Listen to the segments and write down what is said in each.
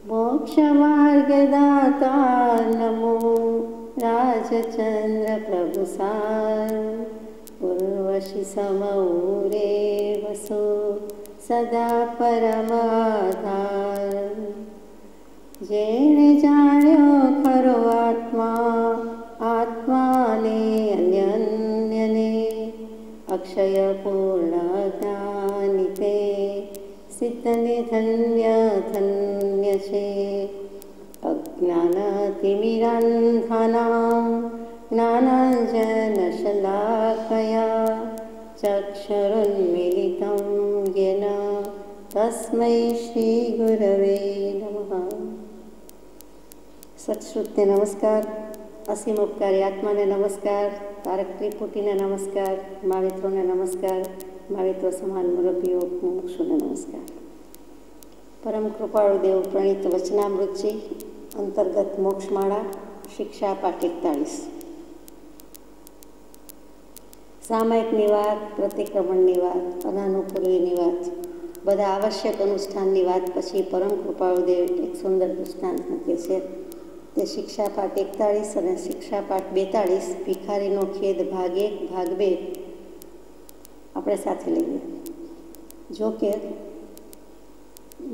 मोक्षमार्गदाता नमो राजचन्द्र प्रभुसार उर्वशी समौरे वसो सदा परमाधार। जेणे जाण्यो खरो आत्मा आत्माने अन्यन्यने अक्षय पूर्ण ज्ञानिते सिद्धने धन्य धन्य छे। अज्ञानतिमिरान्धानां ज्ञानाञ्जनशलाकया चक्षुरुन्मीलितं येन तस्मै श्रीगुरवे नमः। सत्श्रुतने नमस्कार, असीम उपकारी आत्माने नमस्कार, तारक त्रिपुटीने नमस्कार, महावित्रोने नमस्कार, महावित्रो समान मुरब्बीओ मुमुक्षुने नमस्कार। परम कृपाळु देव प्रणीत वचनामृतजी अंतर्गत मोक्षमाळा शिक्षा पाठ 41। सामायिकनी वात, प्रतिक्रमणनी वात, अनानुपूर्वीनी वात, बधा आवश्यक अनुष्ठाननी वात पछी परम कृपाळु देव एक सुंदर दृष्टांत मूके छे। ते शिक्षा पाठ 41 અને शिक्षा पाठ 42 ભિખારીનો ખેદ ભાગ 1 ભાગ 2 આપણે સાથે લઈએ। જો કે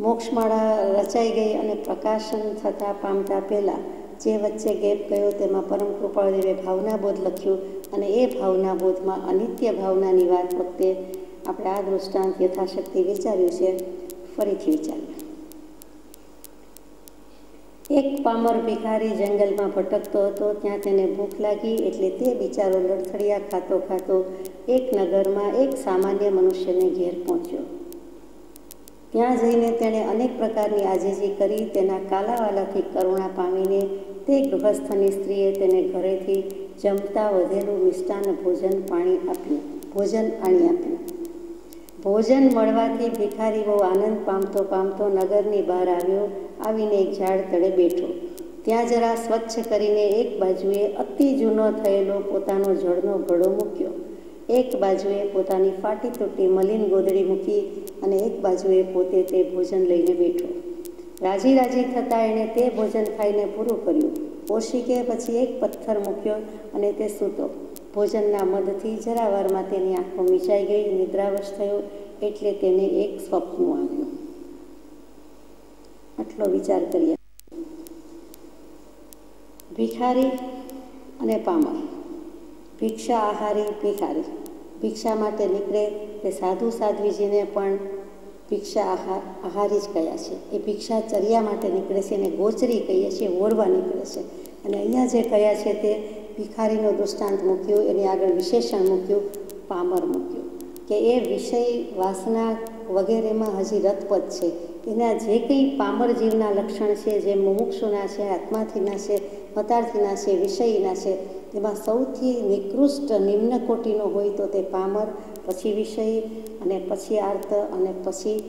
મોક્ષમાળા રચાઈ ગઈ અને પ્રકાશન થતાં પામતા પહેલાં જે વચ્ચે ગેપ ગયો તેમાં પરમ કૃપાળુદેવે ભાવનાબોધ લખ્યું અને એ ભાવનાબોધમાં અનિત્ય ભાવનાની વાત વખતે આપણે આ દૃષ્ટાંત યથાશક્તિ વિચાર્યું છે, ફરીથી વિચારીએ। એક પામર ભિખારી જંગલમાં ભટકતો હતો। ત્યાં તેને ભૂખ લાગી એટલે તે બિચારો લડથડિયા ખાતો ખાતો એક નગરમાં એક સામાન્ય મનુષ્યને ઘેર પહોંચ્યો। ત્યાં જઈને તેણે અનેક પ્રકારની આજીજી કરી। તેના કાલાવાલાથી કરુણા પામીને તે ગૃહસ્થની સ્ત્રીએ તેને ઘરેથી જમતા વધેલું મિષ્ટાન ભોજન આણી આપ્યું। ભોજન મળવાથી ભિખારી બહુ આનંદ પામતો પામતો નગરની બહાર આવ્યો। આવીને એક ઝાડ તળે બેઠો। ત્યાં જરા સ્વચ્છ કરીને એક બાજુએ અતિ જૂનો થયેલો પોતાનો જળનો ઘડો મૂક્યો, એક બાજુએ પોતાની ફાટી તૂટી મલિન ગોદડી મૂકી અને એક બાજુએ પોતે તે ભોજન લઈને બેઠો। રાજી રાજી થતાં એણે તે ભોજન ખાઈને પૂરું કર્યું। ઓશિકે પછી એક પથ્થર મૂક્યો અને તે સૂતો। ભોજનના મદથી જરાવારમાં તેની આંખો મીચાઈ ગઈ, નિદ્રાવશ થયો એટલે તેને એક સ્વપ્ન આવ્યું। આટલો વિચાર કરીએ। ભિખારી અને પામર। ભિક્ષા આહારી ભિખારી ભિક્ષા માટે નીકળે તે સાધુ સાધ્વીજીને પણ ભિક્ષા આહારી જ કહ્યા છે। એ ભિક્ષાચર્યા માટે નીકળે છે અને ગોચરી કહીએ છીએ, ઓરવા નીકળે છે। અને અહીંયા જે કહ્યા છે તે ભિખારીનો દૃષ્ટાંત મૂક્યું, એની આગળ વિશેષણ મૂક્યું, પામર મૂક્યું કે એ વિષય વાસના વગેરેમાં હજી રતપત છે। એના જે કંઈ પામર જીવના લક્ષણ છે, જે મુમુક્ષુના છે, આત્માથીના છે, મતાર્થીના છે, વિષયીના છે, તેમાં સૌથી નિકૃષ્ટ નિમ્ન કોટીનો હોય તો તે પામર, પછી વિષયી અને પછી આર્ત અને પછી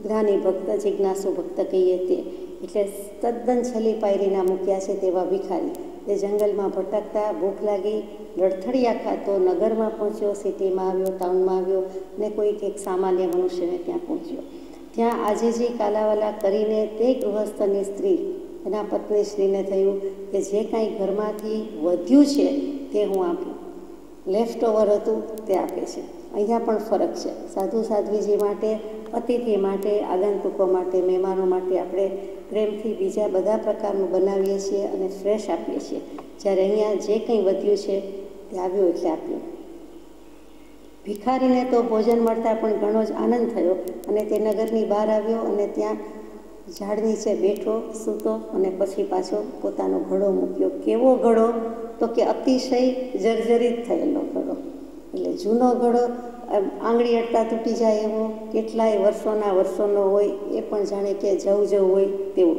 જ્ઞાની ભક્ત, જિજ્ઞાસુ ભક્ત કહીએ તે। એટલે તદ્દન છેલ્લી પાયરીના મૂક્યા છે તેવા ભિખારી તે જંગલમાં ભટકતા, ભૂખ લાગી, લડથડિયા ખાતો નગરમાં પહોંચ્યો, સિટીમાં આવ્યો, ટાઉનમાં આવ્યો અને કોઈક એક સામાન્ય મનુષ્યને ત્યાં પહોંચ્યો। ત્યાં આજીજી કાલાવાલા કરીને તે ગૃહસ્થની સ્ત્રી એના પત્ની શ્રીને થયું કે જે કાંઈ ઘરમાંથી વધ્યું છે તે હું આપું, લેફ્ટ ઓવર હતું તે આપે છે। અહીંયા પણ ફરક છે। સાધુ સાધ્વીજી માટે, અતિથિ માટે, આગંતુકો માટે, મહેમાનો માટે આપણે પ્રેમથી બીજા બધા પ્રકારનું બનાવીએ છીએ અને ફ્રેશ આપીએ છીએ, જ્યારે અહીંયા જે કંઈ વધ્યું છે તે આવ્યું એટલે આપ્યું। ભિખારીને તો ભોજન મળતા પણ ઘણો જ આનંદ થયો અને તે નગરની બહાર આવ્યો અને ત્યાં ઝાડ નીચે બેઠો, સૂતો અને પછી પાછો પોતાનો ઘડો મૂક્યો। કેવો ઘડો? તો કે અતિશય જર્જરિત થયેલો ઘડો, એટલે જૂનો ઘડો, આંગળી અડતા તૂટી જાય એવો, કેટલાય વર્ષોના વર્ષોનો હોય એ પણ જાણે કે જવું હોય તેવો।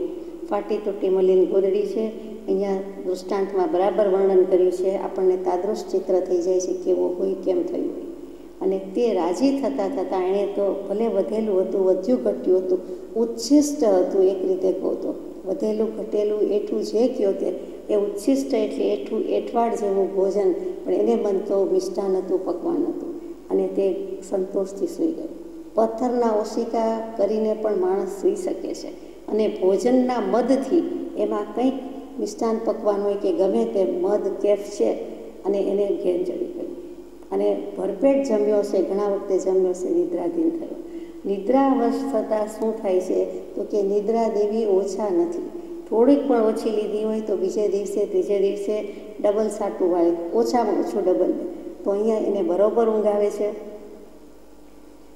ફાટી તૂટી મલિન ગોદડી છે। અહીંયા દૃષ્ટાંતમાં બરાબર વર્ણન કર્યું છે। આપણને તાદૃશ ચિત્ર થઈ જાય છે કેવો હોય, કેમ થયું હોય। અને તે રાજી થતાં થતાં એણે તો ભલે વધેલું હતું, વધ્યું ઘટ્યું હતું, ઉચ્છિષ્ટ હતું, એક રીતે કહો તો વધેલું ઘટેલું એઠું જે કહો તે એ ઉચ્છિષ્ટ એટલે એઠું, એઠવાડ જેવું ભોજન, પણ એને મન તો મિષ્ટાન હતું, પકવાન હતું અને તે સંતોષથી સૂઈ ગયો। પથ્થરના ઓશિકા કરીને પણ માણસ સૂઈ શકે છે, અને ભોજનના મદથી એમાં કંઈક મિષ્ટાન પકવાન હોય કે ગમે તે મધ કેફ છે અને એને ઘેર ચડી ગયું અને ભરપેટ જમ્યો છે, ઘણા વખતે જમ્યો છે, નિદ્રાધીન થયો. નિદ્રાવશ થતાં શું થાય છે તો કે નિદ્રા દેવી ઓછા નથી. થોડીક પણ ઓછી લીધી હોય તો બીજે દિવસે ત્રીજે દિવસે ડબલ સાટું વાળે, ઓછામાં ઓછું ડબલ લે. તો અહીંયા એને બરોબર ઊંઘ આવે છે.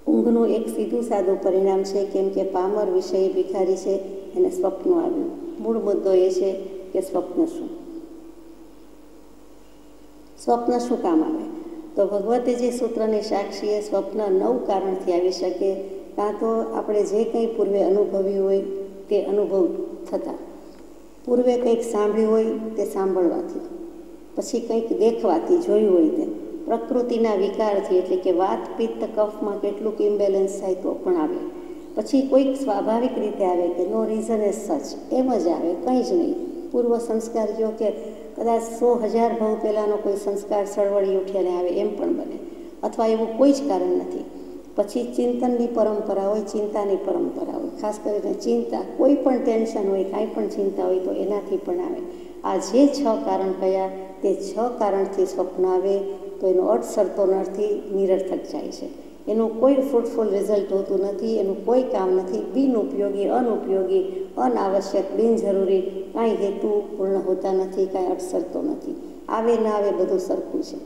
ઊંઘનું એક સીધું સાદું પરિણામ છે, કેમ કે પામર વિષય ભિખારી છે, એને સ્વપ્ન આવ્યું. મૂળ મુદ્દો એ છે કે સ્વપ્ન શું, સ્વપ્ન શું કામ આવે? તો ભગવતીજી સૂત્રની સાક્ષીએ સ્વપ્ન 9 કારણથી આવી શકે. કાં તો આપણે જે કંઈ પૂર્વે અનુભવ્યું હોય તે અનુભવ થતાં, પૂર્વે કંઈક સાંભળ્યું હોય તે સાંભળવાથી, પછી કંઈક દેખવાથી, જોયું હોય તે, પ્રકૃતિના વિકારથી એટલે કે વાત પિત્ત કફમાં કેટલુંક ઇમ્બેલેન્સ થાય તો પણ આવે, પછી કોઈક સ્વાભાવિક રીતે આવે કે નો રીઝન એ સચ, એમ જ આવે, કંઈ જ નહીં. પૂર્વ સંસ્કાર જો કે કદાચ 100,000 ભાવ પહેલાંનો કોઈ સંસ્કાર સળવળી ઉઠે અને આવે એમ પણ બને, અથવા એવું કોઈ જ કારણ નથી. પછી ચિંતનની પરંપરા હોય, ચિંતાની પરંપરા હોય, ખાસ કરીને ચિંતા, કોઈ પણ ટેન્શન હોય, કાંઈ પણ ચિંતા હોય તો એનાથી પણ આવે. આ જે 6 કારણ કયા, તે 6 કારણથી સ્વપ્ન આવે તો એનો અર્થ શરતો નથી, નિરર્થક જાય છે. એનું કોઈ ફ્રૂટફુલ રિઝલ્ટ હોતું નથી, એનું કોઈ કામ નથી, બિનઉપયોગી, અનુપયોગી, અનાવશ્યક, બિનજરૂરી, કાંઈ હેતુ પૂર્ણ હોતા નથી, કાંઈ અર્થ શરતો નથી. આવે ના આવે બધું સરખું છે.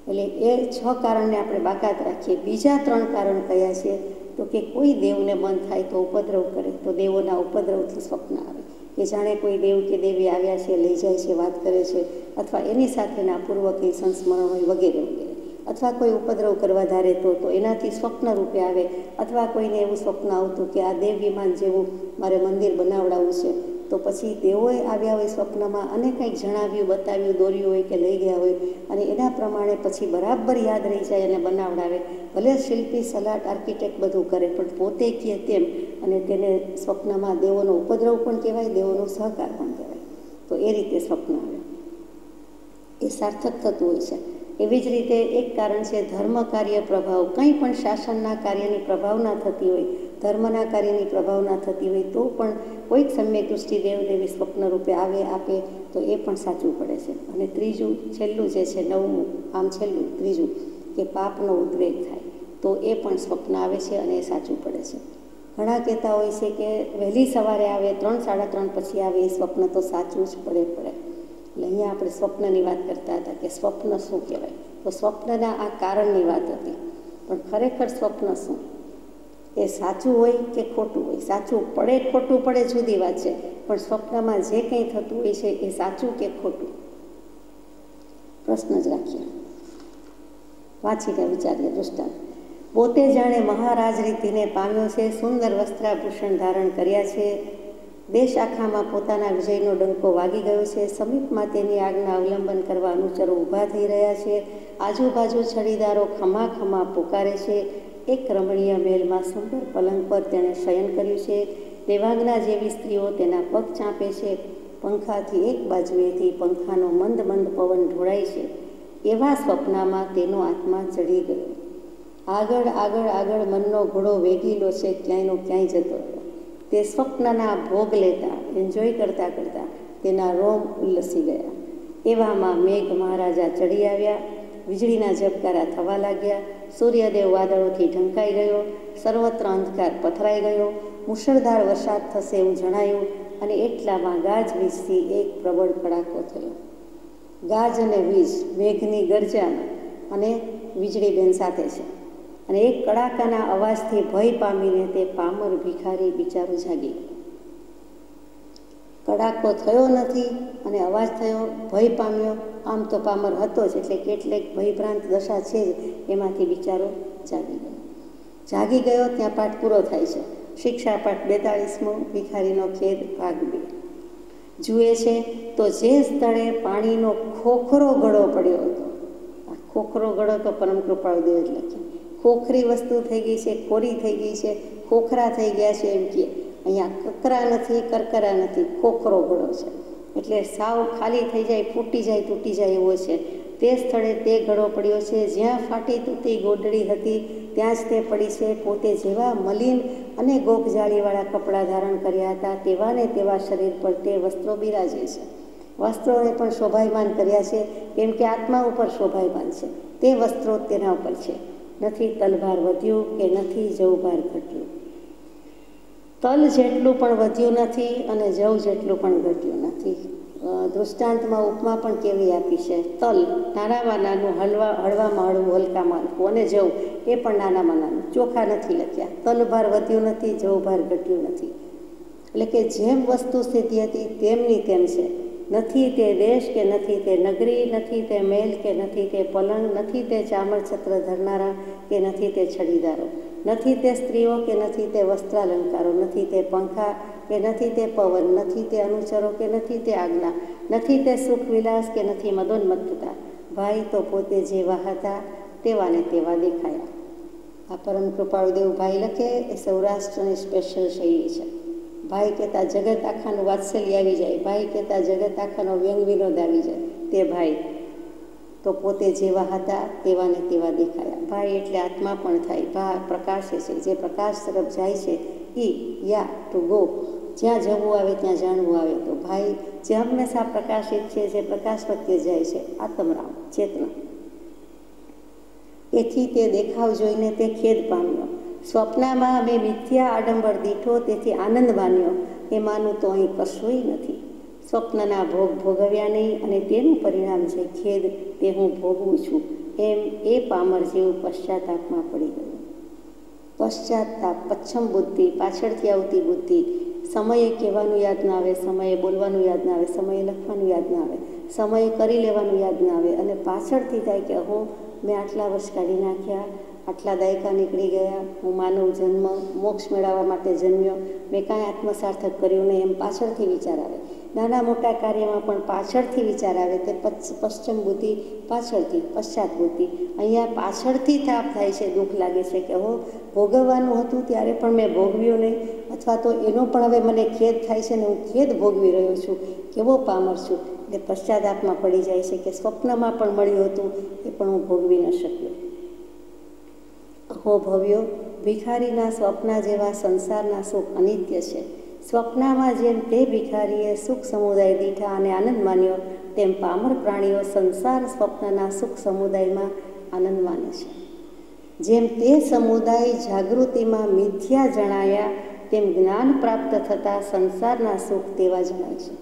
એટલે એ 6 કારણને આપણે બાકાત રાખીએ. બીજા 3 કારણ કયા છે તો કે કોઈ દેવને મન થાય તો ઉપદ્રવ કરે, તો દેવોના ઉપદ્રવથી સ્વપ્ન આવે, કે જાણે કોઈ દેવ કે દેવી આવ્યા છે, લઈ જાય છે, વાત કરે છે, અથવા એની સાથેના પૂર્વ કંઈ સંસ્મરણ હોય વગેરે વગેરે, અથવા કોઈ ઉપદ્રવ કરવા ધારે તો એનાથી સ્વપ્ન રૂપે આવે, અથવા કોઈને એવું સ્વપ્ન આવતું કે આ દેવ વિમાન જેવું મારે મંદિર બનાવડાવવું છે, તો પછી તેઓએ આવ્યા હોય સ્વપ્નમાં અને કંઈક જણાવ્યું, બતાવ્યું, દોર્યું હોય કે લઈ ગયા હોય અને એના પ્રમાણે પછી બરાબર યાદ રહી જાય અને બનાવડાવે. ભલે શિલ્પી, સલાટ, આર્કિટેક્ટ બધું કરે, પણ પોતે કહે તેમ, અને તેને સ્વપ્નમાં દેવોનો ઉપદ્રવ પણ કહેવાય, દેવોનો સહકાર પણ કહેવાય. તો એ રીતે સ્વપ્ન આવે, એ સાર્થક થતું હોય છે. એવી જ રીતે એક કારણ છે ધર્મ કાર્ય પ્રભાવ. કંઈ પણ શાસનના કાર્યની પ્રભાવના થતી હોય, ધર્મના કાર્યની પ્રભાવના થતી હોય તો પણ કોઈક સમ્યક દૃષ્ટિ દેવદેવી સ્વપ્ન રૂપે આવે, આપે તો એ પણ સાચું પડે છે. અને ત્રીજું, છેલ્લું જે છે 9મું, આમ છેલ્લું ત્રીજું, કે પાપનો ઉદ્વેગ થાય તો એ પણ સ્વપ્ન આવે છે અને એ સાચું પડે છે. ઘણા કહેતા હોય છે કે વહેલી સવારે આવે, 3, 3:30 પછી આવે, એ સ્વપ્ન તો સાચું જ પડે. એટલે અહીંયા આપણે સ્વપ્નની વાત કરતા હતા કે સ્વપ્ન શું કહેવાય, તો સ્વપ્નના આ કારણની વાત હતી. પણ ખરેખર સ્વપ્ન શું, એ સાચું હોય કે ખોટું હોય, સાચું પડે ખોટું પડે જુદી વાત છે, પણ સ્વપ્નમાં જે કંઈ થતું હોય છે એ સાચું કે ખોટું, પ્રશ્ન જ રાખીએ, વાંચીને વિચારીએ. દૃષ્ટાંત: પોતે જાણે મહારાજ રીતિને પામ્યો છે, સુંદર વસ્ત્રાભૂષણ ધારણ કર્યા છે, દેશ આખામાં પોતાના વિજયનો ડંકો વાગી ગયો છે, સમીપમાં તેની આજ્ઞા અવલંબન કરવા અનુચરો ઊભા થઈ રહ્યા છે, આજુબાજુ છડીદારો ખમા ખમા પુકારે છે, એક રમણીય મહેલમાં સુંદર પલંગ પર તેણે શયન કર્યું છે, દેવાંગના જેવી સ્ત્રીઓ તેના પગ ચાંપે છે, પંખાથી એક બાજુએથી પંખાનો મંદ મંદ પવન ઢોળાય છે, એવા સ્વપ્નમાં તેનો આત્મા ચડી ગયો. આગળ આગળ આગળ મનનો ઘોડો વેગીલો છે, ક્યાંયનો ક્યાંય જતો રહ્યો. તે સ્વપ્નના ભોગ લેતા, એન્જોય કરતાં કરતાં તેના રોમ ઉલ્લસી ગયા. એવામાં મેઘ મહારાજા ચડી આવ્યા, વીજળીના ઝબકારા થવા લાગ્યા, સૂર્યદેવ વાદળોથી ઢંકાઈ ગયો, સર્વત્ર અંધકાર પથરાઈ ગયો, મુશળધાર વરસાદ થશે એવું જણાયું, અને એટલામાં ગાજવીજથી એક પ્રબળ કડાકો થયો. ગાજ અને વીજ, મેઘની ગર્જામાં અને વીજળી બેન સાથે છે, અને એક કડાકાના અવાજથી ભય પામીને તે પામર ભિખારી બિચારો જાગી ગયો. કડાકો થયો નથી અને અવાજ થયો, ભય પામ્યો. આમ તો પામર હતો જ, એટલે કેટલીક ભયભ્રાંત દશા છે જ, એમાંથી બિચારો જાગી ગયો. જાગી ગયો ત્યાં પાઠ પૂરો થાય છે. શિક્ષા પાઠ 42મો, ભિખારીનો ખેદ, ભાગ 2. જુએ છે તો જે સ્થળે પાણીનો ખોખરો ગળો પડ્યો હતો, આ ખોખરો ગળો તો પરમ કૃપાળુ દેવ જ લખ્યો, ખોખરી વસ્તુ થઈ ગઈ છે, ખોરી થઈ ગઈ છે, ખોખરા થઈ ગયા છે એમ કે, અહીંયા કકરા નથી, કરકરા નથી, ખોખરો ગળો છે. એટલે સાવ ખાલી થઈ જાય, ફૂટી જાય, તૂટી જાય એવો છે. તે સ્થળે તે ગળો પડ્યો છે જ્યાં ફાટી તૂટી ગોડડી હતી, ત્યાં જ તે પડી છે. પોતે જેવા મલિન અને ગોપજાળીવાળા કપડાં ધારણ કર્યા હતા તેવા ને તેવા શરીર પર તે વસ્ત્રો બિરાજે છે. વસ્ત્રોને પણ શોભાયમાન કર્યા છે, કેમ કે આત્મા ઉપર શોભાયમાન છે. તે વસ્ત્રો તેના ઉપર છે. નથી તલભાર વધ્યું કે નથી જવભાર ઘટ્યું. તલ જેટલું પણ વધ્યું નથી અને જવ જેટલું પણ ઘટ્યું નથી. દૃષ્ટાંતમાં ઉપમા પણ કેવી આપી છે. તલ નાનામાં નાનું, હળવામાં હળવું, હલકામાં હલકું, અને જવ એ પણ નાનામાં નાનું. ચોખા નથી લખ્યા. તલભાર વધ્યું નથી, જવભાર ઘટ્યું નથી. એટલે કે જેમ વસ્તુ સ્થિતિ હતી તેમની તેમ છે. નથી તે દેશ કે નથી તે નગરી, નથી તે મહેલ કે નથી તે પલંગ, નથી તે ચામર છત્ર ધરનારા કે નથી તે છડીદારો, નથી તે સ્ત્રીઓ કે નથી તે વસ્ત્રાલંકારો, નથી તે પંખા કે નથી તે પવન, નથી તે અનુચરો કે નથી તે આજ્ઞા, નથી તે સુખ વિલાસ કે નથી મદોન્મત્તતા. ભાઈ તો પોતે જેવા હતા તેવા ને તેવા દેખાયા. આ પરમ કૃપાળુદેવ ભાઈ લખે એ સૌરાષ્ટ્રની સ્પેશિયલ શૈલી છે. ભાઈ કહેતા જગત આખાનું વાત્સલ્ય આવી જાય, ભાઈ કહેતા જગત આખાનો વ્યંગ વિનોદ આવી જાય. તે ભાઈ તો પોતે જેવા હતા તેવા ને તેવા દેખાયા. ભાઈ એટલે આત્મા પણ થાય. પ્રકાશે છે, જે પ્રકાશ તરફ જાય છે. યા ટુ ગો, જ્યાં જવું આવે ત્યાં જાણવું આવે. તો ભાઈ જે હંમેશા પ્રકાશિત છે, જે પ્રકાશ પ્રત્યે જાય છે, આત્મરામ ચેતના. એથી તે દેખાવ જોઈને તે ખેદ પામ્યો. સ્વપ્નમાં અમે મિથ્યા આડંબર દીઠો, તેથી આનંદ માન્યો. એમાંનું તો અહીં કશુંય નથી. સ્વપ્નના ભોગ ભોગવ્યા નહીં અને તેનું પરિણામ છે ખેદ, તે હું ભોગવું છું. એમ એ પામર જેવું પશ્ચાતાપમાં પડી ગયું. પશ્ચાતાપ, પચ્છમ બુદ્ધિ, પાછળથી આવતી બુદ્ધિ. સમયે કહેવાનું યાદ ના આવે, સમયે બોલવાનું યાદ ના આવે, સમયે લખવાનું યાદ ના આવે, સમયે કરી લેવાનું યાદ ના આવે, અને પાછળથી થાય કે હું મેં આટલા વર્ષ કાઢી નાખ્યા, આટલા દાયકા નીકળી ગયા, હું માનવ જન્મ મોક્ષ મેળવવા માટે જન્મ્યો, મેં કાંઈ આત્મસાર્થક કર્યું નહીં, એમ પાછળથી વિચાર આવે. નાના મોટા કાર્યમાં પણ પાછળથી વિચાર આવે. તે પશ્ચિમ બુદ્ધિ, પાછળથી પશ્ચાત બુદ્ધિ. અહીંયા પાછળથી તાપ થાય છે, દુઃખ લાગે છે કે હું ભોગવવાનું હતું ત્યારે પણ મેં ભોગવ્યું નહીં, અથવા તો એનો પણ હવે મને ખેદ થાય છે ને હું ખેદ ભોગવી રહ્યો છું, કેવો પામર છું. એટલે પશ્ચાતાપમાં પડી જાય છે કે સ્વપ્નમાં પણ મળ્યું હતું એ પણ હું ભોગવી ન શક્યો. અહો ભવ્યો, ભિખારીના સ્વપ્ન જેવા સંસારના સુખ અનિત્ય છે. સ્વપ્નમાં જેમ તે ભિખારીએ સુખ સમુદાય દીઠા અને આનંદ માન્યો, તેમ પામર પ્રાણીઓ સંસાર સ્વપ્નના સુખ સમુદાયમાં આનંદ માને છે. જેમ તે સમુદાય જાગૃતિમાં મિથ્યા જણાયા, તેમ જ્ઞાન પ્રાપ્ત થતાં સંસારના સુખ તેવા જણાય છે.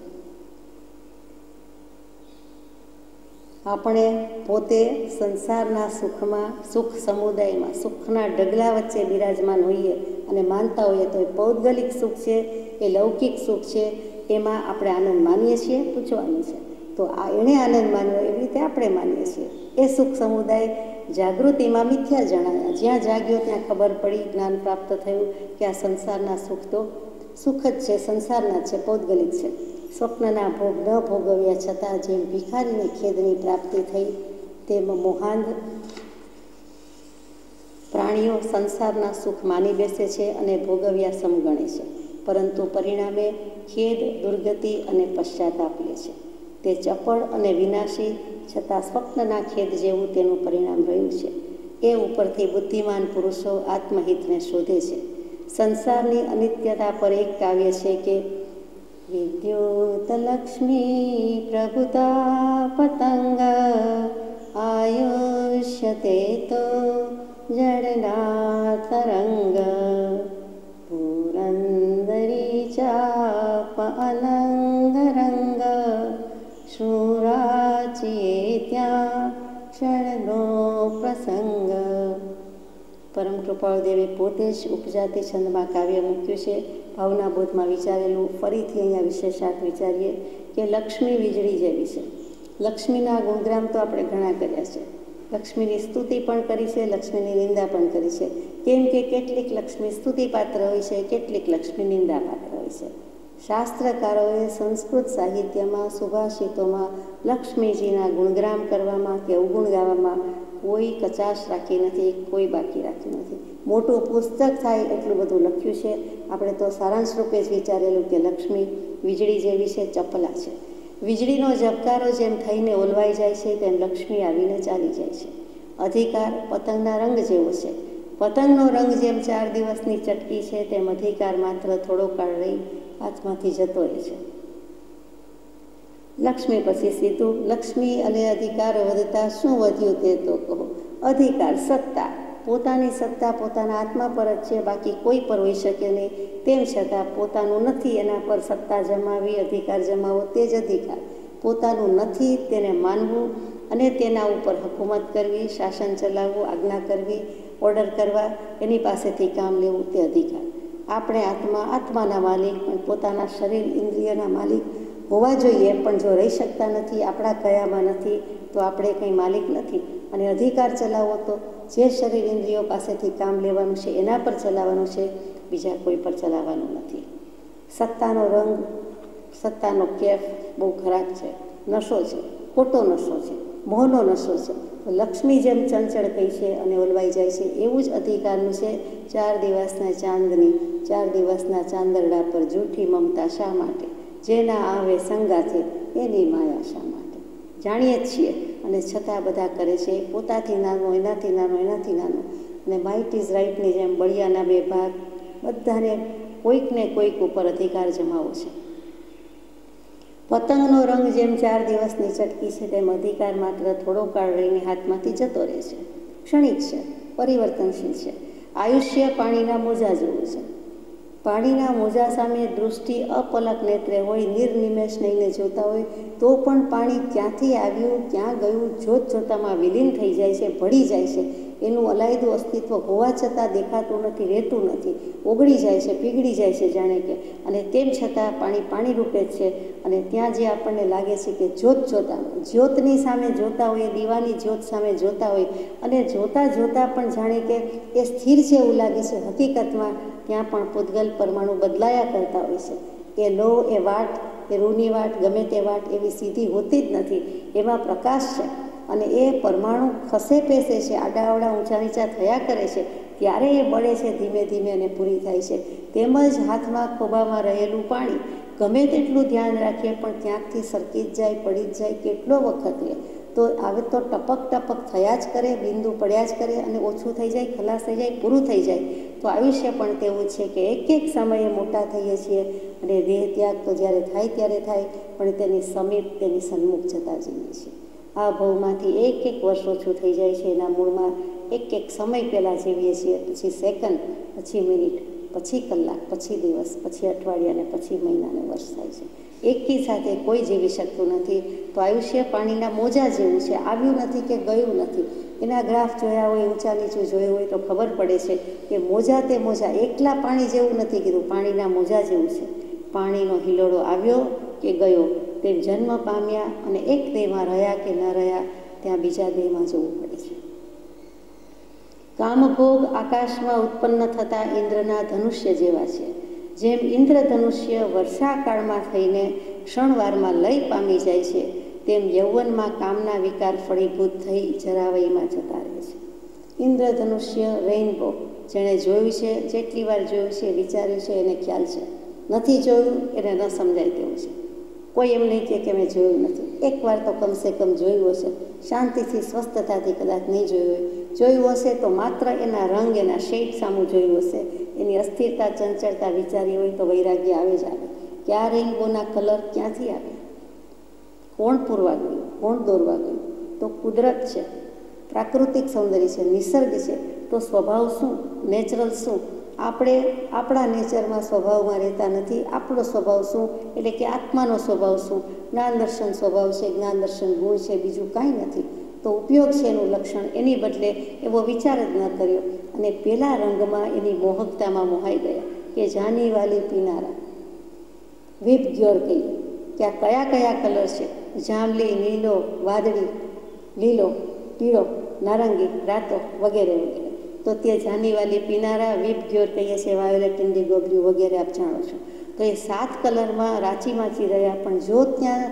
આપણે પોતે સંસારના સુખમાં, સુખ સમુદાયમાં, સુખના ડગલા વચ્ચે બિરાજમાન હોઈએ અને માનતા હોઈએ તો એ પૌદ્ગલિક સુખ છે, એ લૌકિક સુખ છે, એમાં આપણે આનંદ માનીએ છીએ. પૂછવાનું છે તો એણે આનંદ માન્યો એવી રીતે આપણે માનીએ છીએ. એ સુખ સમુદાય જાગૃતિમાં મિથ્યા જણાયા. જ્યાં જાગ્યો ત્યાં ખબર પડી, જ્ઞાન પ્રાપ્ત થયું કે આ સંસારના સુખ તો સુખ જ છે, સંસારના જ છે, પૌદ્ગલિક છે. સ્વપ્નના ભોગ ન ભોગવ્યા છતાં જેમ ભિખારીને ખેદની પ્રાપ્તિ થઈ, તેમ મોહાંધ પ્રાણીઓ સંસારના સુખ માની બેસે છે અને ભોગવ્યા સમગણે છે, પરંતુ પરિણામે ખેદ, દુર્ગતિ અને પશ્ચાતાપ લે છે. તે ચપળ અને વિનાશી, છતાં સ્વપ્નના ખેદ જેવું તેનું પરિણામ રહ્યું છે. એ ઉપરથી બુદ્ધિમાન પુરુષો આત્મહિતને શોધે છે. સંસારની અનિત્યતા પર એક કાવ્ય છે કે વિદ્યુત લક્ષ્મી પ્રભુતા પતંગ આયુષ્યતે તો જડના તરંગ પુરંદરી ચાપ અનંગ રંગ શુરાચીએ ત્યાં ક્ષણનો પ્રસંગ. પરમ કૃપાળુદેવે પોતે જ ઉપજાતિ છંદમાં કાવ્ય મૂક્યું છે. ભાવના બોધમાં વિચારેલું ફરીથી અહીંયા વિશેષાર્થ વિચારીએ કે લક્ષ્મી વીજળી જેવી છે. લક્ષ્મીના ગુણગ્રામ તો આપણે ઘણા કર્યા છે. લક્ષ્મીની સ્તુતિ પણ કરી છે, લક્ષ્મીની નિંદા પણ કરી છે. કેમ કે કેટલીક લક્ષ્મી સ્તુતિપાત્ર હોય છે, કેટલીક લક્ષ્મી નિંદાપાત્ર હોય છે. શાસ્ત્રકારોએ સંસ્કૃત સાહિત્યમાં, સુભાષિતોમાં લક્ષ્મીજીના ગુણગ્રામ કરવામાં કે અવગુણ ગાવામાં કોઈ કચાશ રાખી નથી, કોઈ બાકી રાખ્યું નથી. મોટું પુસ્તક થાય એટલું બધું લખ્યું છે. આપણે તો સારાંશ રૂપે જ વિચારેલું કે લક્ષ્મી વીજળી જેવી છે, ચપલા છે. વીજળીનો ઝબકારો જેમ થઈને ઓલવાઈ જાય છે, તેમ લક્ષ્મી આવીને ચાલી જાય છે. અધિકાર પતંગના રંગ જેવો છે. પતંગનો રંગ જેમ 4 દિવસની ચટકી છે તેમ અધિકાર માત્ર થોડો કાળ રહી હાથમાંથી જતો રહે છે. લક્ષ્મી પછી સીધું, લક્ષ્મી અને અધિકાર વધતા શું વધ્યું તે તો કહો. અધિકાર, સત્તા, પોતાની સત્તા પોતાના આત્મા પર જ છે, બાકી કોઈ પર હોઈ શકે નહીં. તેમ છતાં પોતાનું નથી એના પર સત્તા જમાવી, અધિકાર જમાવો તે જ અધિકાર. પોતાનું નથી તેને માનવું અને તેના ઉપર હુકુમત કરવી, શાસન ચલાવવું, આજ્ઞા કરવી, ઓર્ડર કરવા, એની પાસેથી કામ લેવું તે અધિકાર. આપણે આત્માના માલિક, પણ પોતાના શરીર ઇન્દ્રિયના માલિક હોવા જોઈએ, પણ જો રહી શકતા નથી, આપણા કયામાં નથી, તો આપણે કંઈ માલિક નથી. અને અધિકાર ચલાવવો તો જે શરીર ઇન્દ્રિયો પાસેથી કામ લેવાનું છે એના પર ચલાવવાનું છે, બીજા કોઈ પર ચલાવવાનું નથી. સત્તાનો રંગ, સત્તાનો કેફ બહુ ખરાબ છે, નશો છે, ખોટો નશો છે, મોહનો નશો છે. તો લક્ષ્મી જેમ ચંચળ કહી છે અને ઓલવાઈ જાય છે, એવું જ અધિકારનું છે. 4 દિવસના ચાંદની, 4 દિવસના ચાંદરડા પર જૂઠી મમતા શા માટે? જેના આવે સંગાથે એની માયા શા માટે? જાણીએ જ છીએ અને છતાં બધા કરે છે, પોતાથી નાનો, એનાથી નાનો, એનાથી નાનો. અને માઇટ ઇઝ રાઇટની જેમ બળિયાના 2 ભાગ, બધાને કોઈકને કોઈક ઉપર અધિકાર જમાવો છે. પતંગનો રંગ જેમ 4 દિવસની ચટકી છે તેમ અધિકાર માત્ર થોડો કાળ રહીને હાથમાંથી જતો રહે છે. ક્ષણિક છે, પરિવર્તનશીલ છે. આયુષ્ય પાણીના મોજા જેવું છે. પાણીના મોજા સામે દૃષ્ટિ અપલક નેત્રે હોય, નિર્નિમેષ નહીને જોતા હોય તો પણ પાણી ક્યાંથી આવ્યું, ક્યાં ગયું, જોત જોતામાં વિલીન થઈ જાય છે, ભળી જાય છે. એનું અલાયદું અસ્તિત્વ હોવા છતાં દેખાતું નથી, રહેતું નથી, ઓગળી જાય છે, પીગળી જાય છે જાણે કે. અને તેમ છતાં પાણી પાણી રૂપે જ છે. અને ત્યાં જે આપણને લાગે છે કે જ્યોતની સામે જોતા હોય, દીવાની જ્યોત સામે જોતા હોય અને જોતાં જોતાં પણ જાણે કે એ સ્થિર છે એવું લાગે છે, હકીકતમાં ત્યાં પણ પૂતગલ પરમાણુ બદલાયા કરતા હોય છે. એ લો, એ વાટ, એ રૂની વાટ, ગમે તે વાટ એવી સીધી હોતી જ નથી. એમાં પ્રકાશ છે અને એ પરમાણુ ખસે પેસે છે, આડાઅવળા ઊંચા નીચા થયા કરે છે, ત્યારે એ બળે છે ધીમે ધીમે અને પૂરી થાય છે. તેમજ હાથમાં ખોબામાં રહેલું પાણી ગમે તેટલું ધ્યાન રાખીએ પણ ક્યાંકથી સરકી જ જાય, પડી જ જાય, કેટલો વખત રહે. તો આવે તો ટપક ટપક થયા જ કરે, બિંદુ પડ્યા જ કરે અને ઓછું થઈ જાય, ખલાસ થઈ જાય, પૂરું થઈ જાય. તો આયુષ્ય પણ તેવું છે કે એક સમયે મોટા થઈએ છીએ અને દેહ ત્યાગ તો જ્યારે થાય ત્યારે થાય, પણ તેની સમીપ, તેની સન્મુખ જતા જઈએ છીએ. આ ભવમાંથી એક વર્ષ ઓછું થઈ જાય છે. એના મૂળમાં એક સમય પહેલાં જીવીએ છીએ, પછી સેકન્ડ, પછી મિનિટ, પછી કલાક, પછી દિવસ, પછી અઠવાડિયા અને પછી મહિનાને વર્ષ થાય છે. એકી સાથે કોઈ જીવી શકતું નથી. તો આયુષ્ય પાણીના મોજા જેવું છે, આવ્યું નથી કે ગયું નથી. એના ગ્રાફ જોયા હોય, ઊંચા નીચું જોયું હોય તો ખબર પડે છે કે મોજા તે મોજા એકલા પાણી જેવું નથી કીધું, પાણીના મોજા જેવું છે. પાણીનો હિલોડો આવ્યો કે ગયો, તે જન્મ પામ્યા અને એક દેહમાં રહ્યા કે ન રહ્યા, ત્યાં બીજા દેહમાં જવું પડે છે. કામભોગ આકાશમાં ઉત્પન્ન થતા ઇન્દ્રના ધનુષ્ય જેવા છે. જેમ ઇન્દ્રધનુષ્ય વર્ષાકાળમાં થઈને ક્ષણવારમાં લય પામી જાય છે, તેમ યૌવનમાં કામના વિકાર ફળીભૂત થઈ જરાવયમાં જતા રહે છે. ઇન્દ્રધનુષ્ય રેઇનબો, જેણે જોયું છે, જેટલી વાર જોયું છે, વિચાર્યું છે, એને ખ્યાલ છે. નથી જોયું એને ન સમજાય તેવું છે. કોઈ એમ નહીં કે મેં જોયું નથી. એકવાર તો કમસે કમ જોયું હશે, શાંતિથી સ્વસ્થતાથી કદાચ નહીં જોયું હોય. જોયું હશે તો માત્ર એના રંગ, એના શેડ સામું જોયું હશે. એની અસ્થિરતા, ચંચળતા વિચારી હોય તો વૈરાગ્ય આવે જ આવે કે આ રેઇનબોના કલર ક્યાંથી આવે, કોણ પૂરવા ગયું, કોણ દોરવા ગયું? તો કુદરત છે, પ્રાકૃતિક સૌંદર્ય છે, નિસર્ગ છે. તો સ્વભાવ શું, નેચરલ શું? આપણે આપણા નેચરમાં સ્વભાવમાં રહેતા નથી. આપણો સ્વભાવ શું, એટલે કે આત્માનો સ્વભાવ શું? જ્ઞાન દર્શન સ્વભાવ છે, જ્ઞાન દર્શન ગુણ છે, બીજું કાંઈ નથી. તો ઉપયોગ છે એનું લક્ષણ, એની બદલે એવો વિચાર જ ન કર્યો અને પેલા રંગમાં એની મોહકતામાં મોહાઈ ગયા કે જાની વાલી પીનારા, વિપ ગ્યોર કહીએ કે આ કયા કયા કલર છે, જાંબલી, નીલો, વાદળી, લીલો, પીળો, નારંગી, રાતો વગેરે વગેરે. તો તે જાનીવાલી પીનારા, વિપ ગ્યોર કહીએ છીએ, વાયોલેટ, ઇન્ડિગો, બ્લુ વગેરે આપ જાણો છો. તો એ 7 કલરમાં રાચી માચી રહ્યા, પણ જો ત્યાં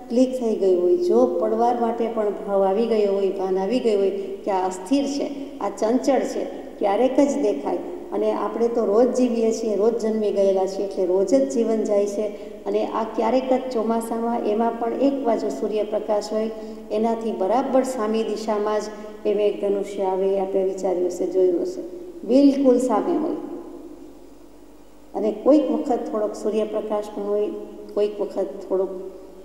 ક્લિક થઈ ગયું હોય, જો પડવાર માટે પણ ભાવ આવી ગયો હોય, ભાન આવી ગયું હોય કે આ અસ્થિર છે, આ ચંચળ છે, ક્યારેક જ દેખાય. અને આપણે તો રોજ જીવીએ છીએ, રોજ જન્મી ગયેલા છીએ, એટલે રોજ જ જીવન જાય છે. અને આ ક્યારેક જ ચોમાસામાં, એમાં પણ એક બાજુ સૂર્યપ્રકાશ હોય, એનાથી બરાબર સામી દિશામાં જ એ મેઘધનુષ્ય આવે. આપણે વિચાર્યું હશે, જોયું હશે. બિલકુલ સામે હોય. અને કોઈક વખત થોડોક સૂર્યપ્રકાશ પણ હોય, કોઈક વખત થોડુંક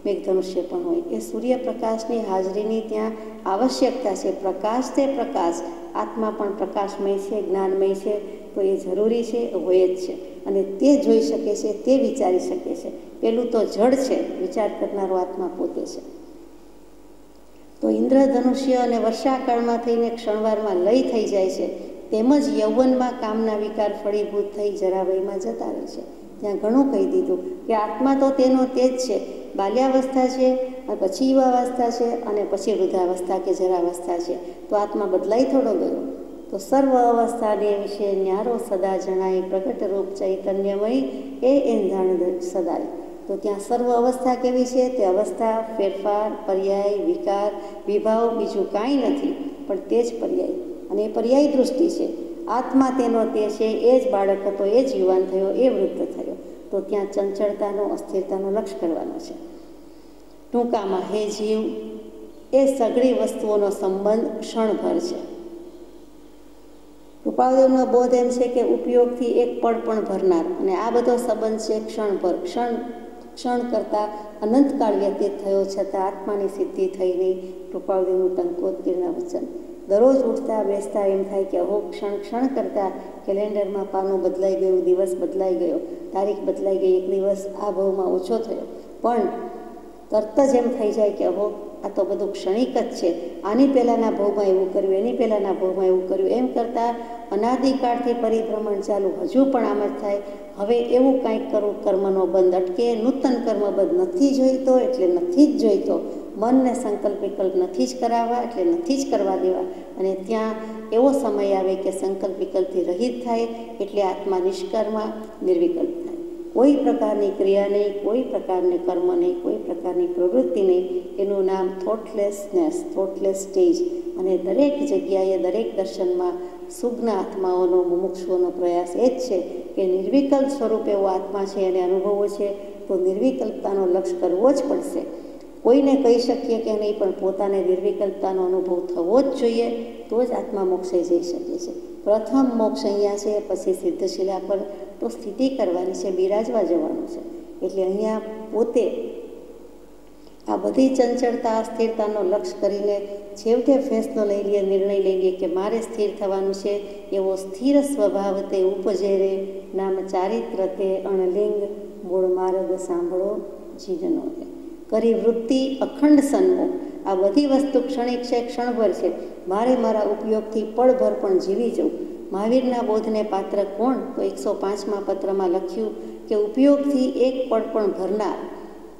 મેઘધનુષ્ય પણ હોય. એ સૂર્યપ્રકાશની હાજરીની ત્યાં આવશ્યકતા છે. પ્રકાશ તે પ્રકાશ, આત્મા પણ પ્રકાશમય છે, જ્ઞાનમય છે, તો એ જરૂરી છે, હોય જ છે. અને તે જોઈ શકે છે, તે વિચારી શકે છે. પેલું તો જડ છે, વિચાર કરનારો આત્મા પોતે છે. તો ઇન્દ્રધનુષ્ય અને વર્ષાકાળમાં થઈને ક્ષણવારમાં લય થઈ જાય છે. તેમજ યૌવનમાં કામના વિકાર ફળીભૂત થઈ જરાવયમાં જતા રહે છે. ત્યાં ઘણું કહી દીધું કે આત્મા તો તેનો તે જ છે. બાલ્યાવસ્થા છે, પછી યુવાવસ્થા છે, અને પછી વૃદ્ધાવસ્થા કે જરાવસ્થા છે. તો આત્મા બદલાઈ થોડો ગયો. તો સર્વ અવસ્થાને વિશે ન્યારો સદા જણાય, પ્રગટ રૂપ ચૈતન્યમય એ એંધાણ સદાય. તો ત્યાં સર્વ અવસ્થા કેવી છે? તે અવસ્થા, ફેરફાર, પર્યાય, વિકાર, વિભાવ બીજું કાંઈ નથી, પણ તે જ પર્યાય. અને એ પર્યાય દૃષ્ટિ છે. આત્મા તેનો તે છે. એ જ બાળક હતો, એ જ યુવાન થયો, એ વૃદ્ધ થયો. તો ત્યાં ચંચળતાનો, અસ્થિરતાનો લક્ષ કરવાનો છે. ટૂંકામાં હે જીવ, એ સઘળી વસ્તુઓનો સંબંધ ક્ષણભર છે. કૃપાદેવનો બોધ એમ છે કે ઉપયોગથી એક પળ પણ ભરનાર, અને આ બધો સંબંધ છે ક્ષણભર. ક્ષણ કરતાં અનંતકાળ વ્યતીત થયો છતાં આત્માની સિદ્ધિ થઈ નહીં. કૃપાદેવનું ટંકોત્કીર્ણ વચન. દરરોજ ઉઠતા બેસતા એમ થાય કે અહો ક્ષણ કરતાં કેલેન્ડરમાં પાનું બદલાઈ ગયું, દિવસ બદલાઈ ગયો, તારીખ બદલાઈ ગઈ, એક દિવસ આ ભાવમાં ઓછો થયો. પણ તરત જ એમ થઈ જાય કે અહો આ તો બધું ક્ષણિક જ છે. આની પહેલાંના ભાવમાં એવું કર્યું, એની પહેલાંના ભાવમાં એવું કર્યું, એમ કરતાં અનાદિકાળથી પરિભ્રમણ ચાલુ, હજુ પણ આમ જ થાય. હવે એવું કાંઈક કરવું, કર્મનો બંધ અટકે. નૂતન કર્મ બંધ નથી જોઈતો, એટલે નથી જ જોઈતો. મનને સંકલ્પ વિકલ્પ નથી જ કરાવવા, એટલે નથી જ કરવા દેવા. અને ત્યાં એવો સમય આવે કે સંકલ્પ વિકલ્પથી રહિત થાય, એટલે આત્મા નિષ્કર્મા નિર્વિકલ્પ થાય. કોઈ પ્રકારની ક્રિયા નહીં, કોઈ પ્રકારની કર્મ નહીં, કોઈ પ્રકારની પ્રવૃત્તિ નહીં. એનું નામ થોટલેસનેસ, થોટલેસ સ્ટેજ. અને દરેક જગ્યાએ, દરેક દર્શનમાં સુજ્ઞ આત્માઓનો, મુમુક્ષુઓનો પ્રયાસ એ જ છે કે નિર્વિકલ્પ સ્વરૂપ એવો આત્મા છે અને અનુભવો છે. તો નિર્વિકલ્પતાનો લક્ષ કરવો જ પડશે. કોઈને કહી શકીએ કે નહીં, પણ પોતાને નિર્વિકલ્પતાનો અનુભવ થવો જ જોઈએ. તો જ આત્મા મોક્ષે જઈ શકે છે. પ્રથમ મોક્ષ અહીંયા છે, પછી સિદ્ધશિલા પર તો સ્થિતિ કરવાની છે, બિરાજવા જવાનું છે. એટલે અહીંયા પોતે આ બધી ચંચળતા, અસ્થિરતાનો લક્ષ કરીને છેવટે ફેંસલો લઈ લઈએ, નિર્ણય લઈ લઈએ કે મારે સ્થિર થવાનું છે. એવો સ્થિર સ્વભાવ તે ઉપજે રે, નામ ચારિત્ર તે અણલિંગ, મૂળ માર્ગ સાંભળો જીજનો રે. કરી વૃત્તિ અખંડ સન્મુખ. આ બધી વસ્તુ ક્ષણિક છે, ક્ષણભર છે. મારે મારા ઉપયોગથી પળભર પણ જીવી જવું. મહાવીરના બોધને પાત્ર કોણ? તો 105મા પત્રમાં લખ્યું કે ઉપયોગથી એક પળ પણ ભરનાર.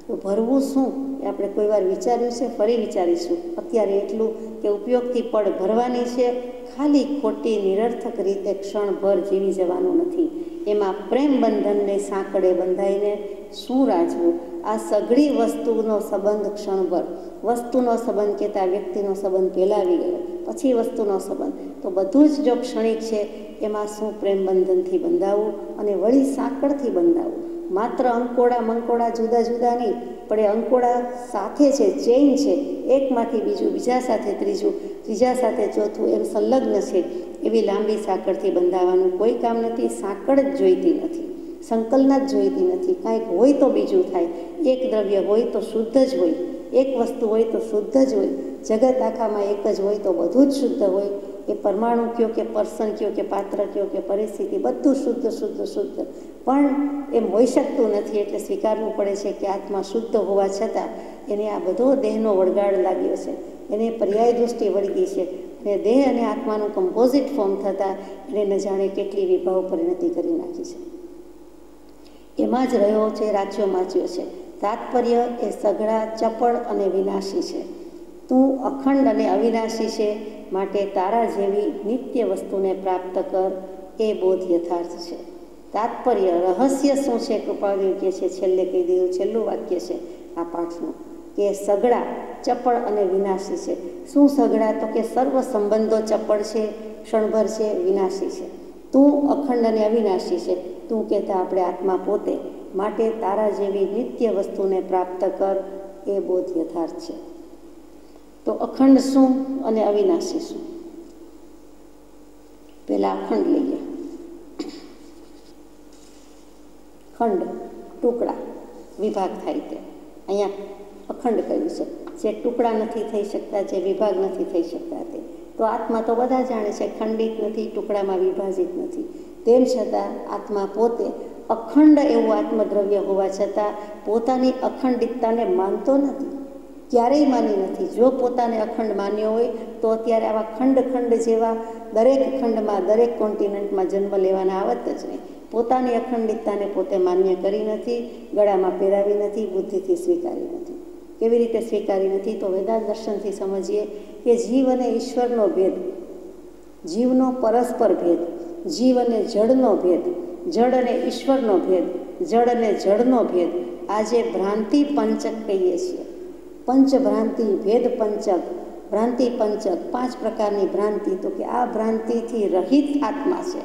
તો ભરવું શું એ આપણે કોઈ વાર વિચાર્યું છે? ફરી વિચારીશું. અત્યારે એટલું કે ઉપયોગથી પળ ભરવાની છે. ખાલી ખોટી નિરર્થક રીતે ક્ષણભર જીવી જવાનું નથી. એમાં પ્રેમ બંધનને સાંકળે બંધાઈને શું રાજવું? આ સઘળી વસ્તુનો સંબંધ ક્ષણભર. વસ્તુનો સંબંધ કહેતા વ્યક્તિનો સંબંધ પહેલાં આવી ગયો, પછી વસ્તુનો સંબંધ. તો બધું જ જો ક્ષણિક છે, એમાં શું પ્રેમ બંધનથી બંધાવવું અને વળી સાંકળથી બંધાવવું. માત્ર અંકોડા મંકોડા જુદા જુદા નહીં, પણ એ અંકોડા સાથે છે, ચેઇન છે. એકમાંથી બીજું, બીજા સાથે ત્રીજું, ત્રીજા સાથે ચોથું, એમ સંલગ્ન છે. એવી લાંબી સાંકળથી બંધાવવાનું કોઈ કામ નથી. સાંકળ જ જોઈતી નથી, સંકલન જ જોઈતી નથી. કાંઈક હોય તો બીજું થાય. એક દ્રવ્ય હોય તો શુદ્ધ જ હોય, એક વસ્તુ હોય તો શુદ્ધ જ હોય. જગત આખામાં એક જ હોય તો બધું જ શુદ્ધ હોય. એ પરમાણુ કયો કે પર્સન કયો કે પાત્ર કયો કે પરિસ્થિતિ, બધું શુદ્ધ શુદ્ધ શુદ્ધ. પણ એમ હોઈ શકતું નથી. એટલે સ્વીકારવું પડે છે કે આત્મા શુદ્ધ હોવા છતાં એને આ બધો દેહનો વળગાડ લાગ્યો છે, એને પર્યાય દૃષ્ટિ વળગી છે. અને દેહ અને આત્માનું કમ્પોઝિટ ફોર્મ થતાં એને ન જાણે કેટલી વિભાવ પરિણતિ કરી નાખી છે. એમાં જ રહ્યો છે, રાચ્યો માચ્યો છે. તાત્પર્ય એ સઘળા ચપળ અને વિનાશી છે. તું અખંડ અને અવિનાશી છે, માટે તારા જેવી નિત્ય વસ્તુને પ્રાપ્ત કર, એ બોધ યથાર્થ છે. તાત્પર્ય, રહસ્ય શું છે? કૃપાદેવ કહે છે, છેલ્લે કહી દીધું, છેલ્લું વાક્ય છે આ પાઠનું, કે સઘળા ચપળ અને વિનાશી છે. શું સઘળા? તો કે સર્વ સંબંધો ચપળ છે, ક્ષણભર છે, વિનાશી છે. તું અખંડ અને અવિનાશી છે. તું કહેતા આપણે આત્મા પોતે. માટે તારા જેવી નિત્ય વસ્તુને પ્રાપ્ત કર, એ બોધ યથાર્થ છે. તો અખંડ શું અને અવિનાશી શું? પહેલાં અખંડ લઈએ. ખંડ, ટુકડા, વિભાગ થાય તે અહીંયા અખંડ કહ્યું છે. જે ટુકડા નથી થઈ શકતા, જે વિભાગ નથી થઈ શકતા તે તો આત્મા તો બધા જાણે છે, ખંડિત નથી, ટુકડામાં વિભાજિત નથી. તેમ છતાં આત્મા પોતે અખંડ એવું આત્મદ્રવ્ય હોવા છતાં પોતાની અખંડિતતાને માનતો નથી, ક્યારેય માની નથી. જો પોતાને અખંડ માન્યો હોય તો અત્યારે આવા ખંડ જેવા દરેક ખંડમાં, દરેક કોન્ટિનેન્ટમાં જન્મ લેવાના આવત જ નહીં. પોતાની અખંડિતતાને પોતે માન્ય કરી નથી, ગળામાં પહેરાવી નથી, બુદ્ધિથી સ્વીકારી નથી. કેવી રીતે સ્વીકારી નથી? તો વેદાંત દર્શનથી સમજીએ કે જીવ અને ઈશ્વરનો ભેદ, જીવનો પરસ્પર ભેદ, જીવ અને જળનો ભેદ, જળ અને ઈશ્વરનો ભેદ, જળ અને જળનો ભેદ, આજે ભ્રાંતિ પંચક કહીએ છીએ. પંચભ્રાંતિ, ભેદ પંચક, ભ્રાંતિ પંચક, 5 પ્રકારની ભ્રાંતિ. તો કે આ ભ્રાંતિથી રહિત આત્મા છે.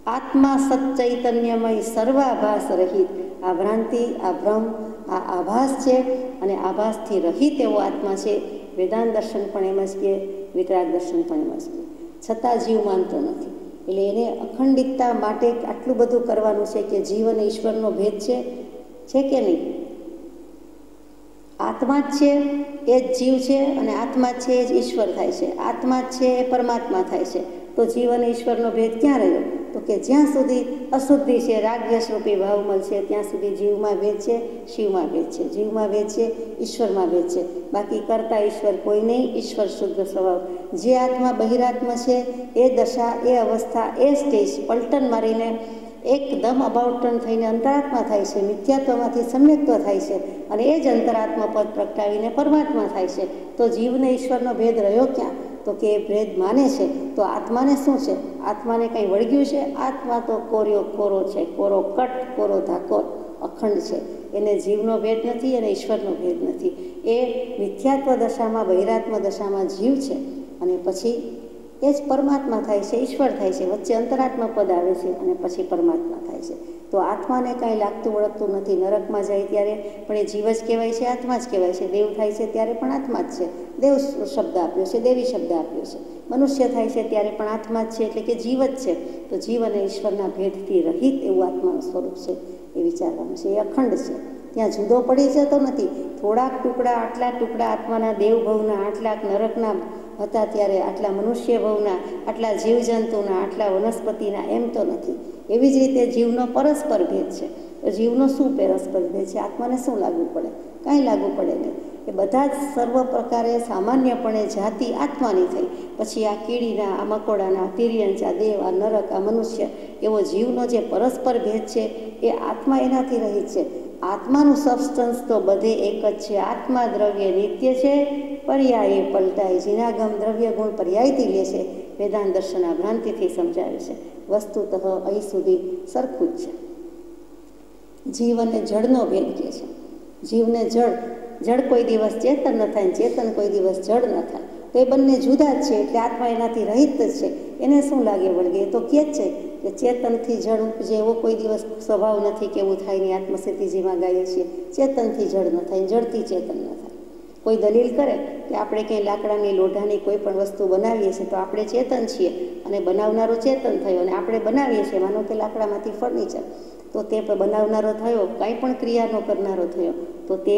આત્મા સચ્ચૈતન્યમય સર્વાભાસ રહિત. આ ભ્રાંતિ, આ ભ્રમ, આ આભાસ છે અને આભાસથી રહિત એવો આત્મા છે. વેદાંત દર્શન પણ એમ જ કહે, વિતરાગ દર્શન પણ એમ જ કહે. છતાં જીવ માનતો નથી. એટલે એને અખંડિતતા માટે આટલું બધું કરવાનું છે કે જીવ અને ઈશ્વરનો ભેદ છે કે નહીં? આત્મા જ છે એ જ જીવ છે અને આત્મા જ છે એ જ ઈશ્વર થાય છે. આત્મા જ છે એ પરમાત્મા થાય છે. તો જીવ અને ઈશ્વરનો ભેદ ક્યાં રહ્યો? તો કે જ્યાં સુધી અશુદ્ધિ છે, રાગદ્વેષરૂપી ભાવમલ છે, ત્યાં સુધી જીવમાં ભેદ છે, શિવમાં ભેદ છે. જીવમાં ભેદ છે, ઈશ્વરમાં ભેદ છે. બાકી કરતા ઈશ્વર કોઈ નહીં, ઈશ્વર શુદ્ધ સ્વભાવ. જે આત્મા બહિરાત્મ છે એ દશા, એ અવસ્થા, એ સ્ટેજ પલટન મારીને એકદમ અબાઉટ ટર્ન થઈને અંતરાત્મા થાય છે, મિથ્યાત્વમાંથી સમ્યક્ત્વ થાય છે અને એ જ અંતરાત્મા પદ પ્રગટાવીને પરમાત્મા થાય છે. તો જીવને ઈશ્વરનો ભેદ રહ્યો ક્યાં? તો કે એ ભેદ માને છે. તો આત્માને શું છે? આત્માને કંઈ વળગ્યું છે? આત્મા તો કોરો છે, કોરો કટ, કોરો ધાકોર, અખંડ છે. એને જીવનો ભેદ નથી અને ઈશ્વરનો ભેદ નથી. એ મિથ્યાત્વ દશામાં, બહિરાત્મ દશામાં જીવ છે અને પછી એ જ પરમાત્મા થાય છે, ઈશ્વર થાય છે. વચ્ચે અંતરાત્મા પદ આવે છે અને પછી પરમાત્મા થાય છે. તો આત્માને કાંઈ લાગતું વળગતું નથી. નરકમાં જાય ત્યારે પણ એ જીવ જ કહેવાય છે, આત્મા જ કહેવાય છે. દેવ થાય છે ત્યારે પણ આત્મા જ છે, દેવ શબ્દ આપ્યો છે, દેવી શબ્દ આપ્યો છે. મનુષ્ય થાય છે ત્યારે પણ આત્મા જ છે, એટલે કે જીવ જ છે. તો જીવ અને ઈશ્વરના ભેદથી રહિત એવું આત્માનું સ્વરૂપ છે એ વિચારવાનું છે. એ અખંડ છે, ત્યાં જુદો પડી જતો નથી. થોડાક ટુકડા, આટલા ટુકડા આત્માના દેવભવના, આટલાક નરકના હતા ત્યારે, આટલા મનુષ્ય ભવના, આટલા જીવજંતુના, આટલા વનસ્પતિના, એમ તો નથી. એવી જ રીતે જીવનો પરસ્પર ભેદ છે. તો જીવનો શું પરસ્પર ભેદ છે? આત્માને શું લાગુ પડે? કાંઈ લાગુ પડે નહીં. એ બધા જ સર્વ પ્રકારે સામાન્યપણે જાતિ આત્માની થઈ. પછી આ કીડીના, આ મકોડાના, તિર્યંચ, આ દેવ, આ નરક, આ મનુષ્ય, એવો જીવનો જે પરસ્પર ભેદ છે એ આત્મા એનાથી રહિત છે. આત્માનું સબસ્ટન્સ તો બધે એક જ છે. આત્મા દ્રવ્ય નિત્ય છે, પર્યાય પલટાય. જીનાગમ દ્રવ્ય ગુણ પર્યાયથી લે છે. વેદાંત દર્શન આ ભ્રાંતિથી સમજાવે છે. વસ્તુતઃ અહીં સુધી સરખું જ છે. જીવ અને જળનો ભેદ કહે છે. જીવને જળ કોઈ દિવસ ચેતન ન થાય, ચેતન કોઈ દિવસ જળ ન થાય. તો એ બંને જુદા જ છે, એટલે આત્મા એનાથી રહિત જ છે. એને શું લાગે વળગે? એ તો કહે જ છે કે ચેતનથી જળ ઉપજે એવો કોઈ દિવસ સ્વભાવ નથી કે એવું થાય નહીં. આત્મસ્થિતિજીમાં ગાઈએ છીએ, ચેતનથી જળ ન થાય, જળથી ચેતન ન થાય. કોઈ દલીલ કરે કે આપણે કંઈ લાકડાની, લોઢાની કોઈ પણ વસ્તુ બનાવીએ છીએ તો આપણે ચેતન છીએ અને બનાવનારો ચેતન થયો, અને આપણે બનાવીએ છીએ, માનો કે લાકડામાંથી ફર્નિચર, તો તે બનાવનારો થયો, કાંઈ પણ ક્રિયાનો કરનારો થયો, તો તે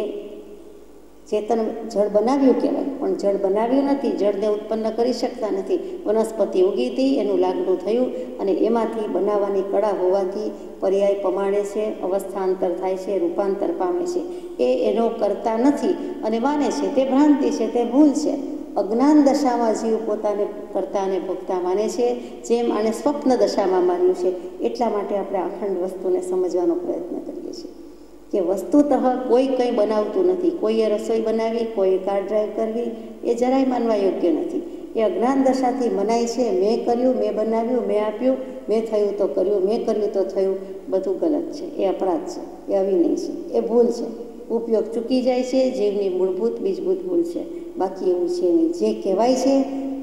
ચેતન જળ બનાવ્યું કહેવાય. પણ જળ બનાવ્યું નથી, જળને ઉત્પન્ન કરી શકતા નથી. વનસ્પતિ ઉગી હતી, એનું લાગણું થયું અને એમાંથી બનાવવાની કળા હોવાથી પર્યાય પમાડે છે, અવસ્થાંતર થાય છે, રૂપાંતર પામે છે. એ એનો કરતા નથી અને માને છે. તે ભ્રાંતિ છે, તે ભૂલ છે. અજ્ઞાન દશામાં જીવ પોતાને કરતા અને ભોગતા માને છે, જેમ આને સ્વપ્ન દશામાં માન્યું છે. એટલા માટે આપણે અખંડ વસ્તુને સમજવાનો પ્રયત્ન કરીએ છીએ કે વસ્તુતઃ કોઈ કંઈ બનાવતું નથી. કોઈએ રસોઈ બનાવી, કોઈએ કાર ડ્રાઈવ કરવી, એ જરાય માનવા યોગ્ય નથી. એ અજ્ઞાન દશાથી મનાય છે. મેં કર્યું, મેં બનાવ્યું, મેં આપ્યું, મેં થયું તો કર્યું, મેં કર્યું તો થયું, બધું ગલત છે. એ અપરાધ છે, એ અવિનય છે, એ ભૂલ છે. ઉપયોગ ચૂકી જાય છે. જીવની મૂળભૂત બીજભૂત ભૂલ છે. બાકી એવું છે નહીં. જે કહેવાય છે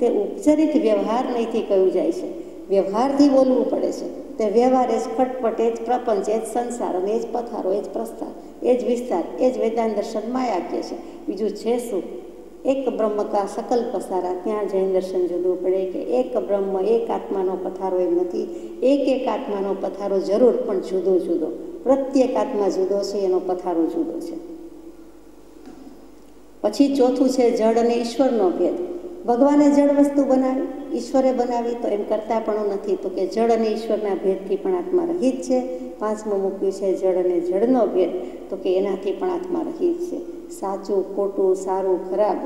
તે ઉપચારિત વ્યવહાર નહીંથી કહ્યું જાય છે. વ્યવહારથી બોલવું પડે છે. તે વ્યવહાર એ જ ખટપટ, એ જ પ્રપંચ, એ જ સંસાર અને એ જ પથારો, એ જ પ્રસ્થાર, એ જ વિસ્તાર, એ જ વેદાંત દર્શન માયા કહે છે. બીજું છે શું? એક બ્રહ્મ કા સકલ પસારા, ત્યાં જૈન દર્શન જુદું પડે કે એક બ્રહ્મ એક આત્માનો પથારો એમ નથી, એક આત્માનો પથારો જરૂર પણ જુદો જુદો, પ્રત્યેક આત્મા જુદો છે, એનો પથારો જુદો છે. પછી ચોથું છે જળ અને ઈશ્વરનો ભેદ. ભગવાને જળ વસ્તુ બનાવી, ઈશ્વરે બનાવી, તો એમ કરતા પણ નથી, તો કે જળ અને ઈશ્વરના ભેદથી પણ આત્મા રહિત છે. પાંચમું મૂક્યું છે જળ અને જળનો ભેદ, તો કે એનાથી પણ આત્મા રહિત છે. સાચું ખોટું, સારું ખરાબ,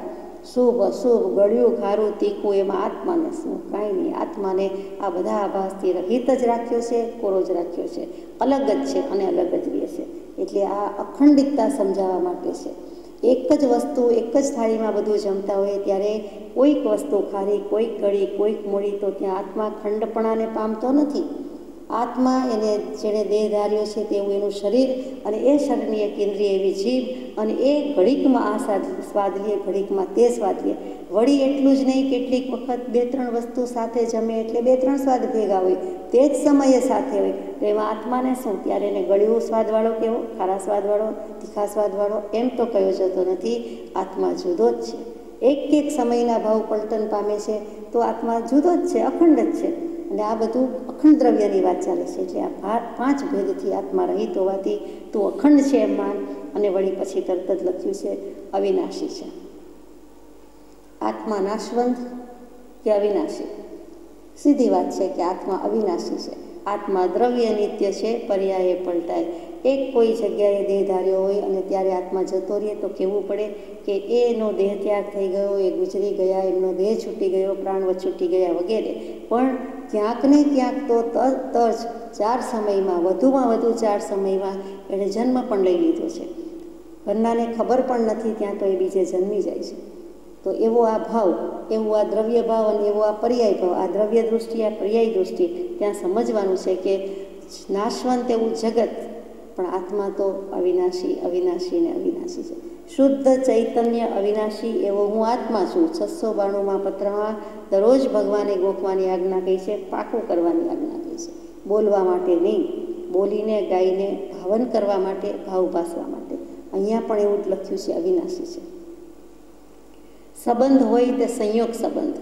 શુભ અશુભ, ગળ્યું ખારું તીખું, એમાં આત્માને શું? કાંઈ નહીં. આત્માને આ બધા આભાસથી રહિત જ રાખ્યો છે, કોરો જ રાખ્યો છે, અલગ જ છે અને અલગ જ રહે છે. એટલે આ અખંડિતતા સમજાવવા માટે છે. એક જ વસ્તુ એક જ થાળીમાં બધું જમતા હોય ત્યારે કોઈક વસ્તુ ખારી, કોઈક ગળી, કોઈક મોડી, તો ત્યાં આત્મા ખંડપણાને પામતો નથી. આત્મા એને જેણે દેહ ધાર્યો છે તેવું એનું શરીર, અને એ શરીરની એક ઇન્દ્રિય એવી જીભ, અને એ ઘડીકમાં આ સ્વાદ લે, ઘડીકમાં તે સ્વાદ લે. વળી એટલું જ નહીં, કેટલીક વખત 2-3 વસ્તુ સાથે જમે એટલે 2-3 સ્વાદ ભેગા હોય, તે જ સમયે સાથે હોય, તો એમાં આત્માને શું? ત્યારે એને ગળ્યું સ્વાદવાળો કેવો, ખારા સ્વાદવાળો, તીખા સ્વાદવાળો, એમ તો કયો જતો નથી. આત્મા જુદો જ છે. એક સમયના ભાવ પલટન પામે છે, તો આત્મા જુદો જ છે, અખંડ જ છે. અને આ બધું અખંડ દ્રવ્યની વાત ચાલે છે. એટલે આ 5 ભેદથી આત્મા રહિત હોવાથી તું અખંડ છે એમ માન. અને વળી પછી તરત જ લખ્યું છે અવિનાશી છે. આત્મા નાશવંત કે અવિનાશી? સીધી વાત છે કે આત્મા અવિનાશી છે. આત્મા દ્રવ્ય નિત્ય છે, પર્યાયે પલટાય. એક કોઈ જગ્યાએ દેહ ધાર્યો હોય અને ત્યારે આત્મા જતો રહે, તો કહેવું પડે કે એનો દેહ ત્યાગ થઈ ગયો, એ ગુજરી ગયા, એમનો દેહ છૂટી ગયો, પ્રાણ છૂટી ગયા વગેરે. પણ ક્યાંક ને ક્યાંક તો તરત જ 4 સમયમાં, વધુમાં વધુ 4 સમયમાં એણે જન્મ પણ લઈ લીધો છે. ઘરનાને ખબર પણ નથી, ત્યાં તો એ બીજે જન્મી જાય છે. તો એવો આ ભાવ, એવું આ દ્રવ્ય ભાવ અને એવો આ પર્યાય ભાવ, આ દ્રવ્ય દૃષ્ટિ, આ પર્યાય દૃષ્ટિ, ત્યાં સમજવાનું છે કે નાશવંત એવું જગત, પણ આત્મા તો અવિનાશી, અવિનાશી ને અવિનાશી છે. શુદ્ધ ચૈતન્ય અવિનાશી એવો હું આત્મા છું. 692માં પત્રમાં દરરોજ ભગવાને ગોખવાની આજ્ઞા કહી છે, પાકું કરવાની આજ્ઞા કહી છે. બોલવા માટે નહીં, બોલીને ગાઈને ભાવન કરવા માટે, ભાવ ભાસવા માટે. અહીંયા પણ એવું જ લખ્યું છે, અવિનાશી છે. સંબંધ હોય તે સંયોગ સંબંધ,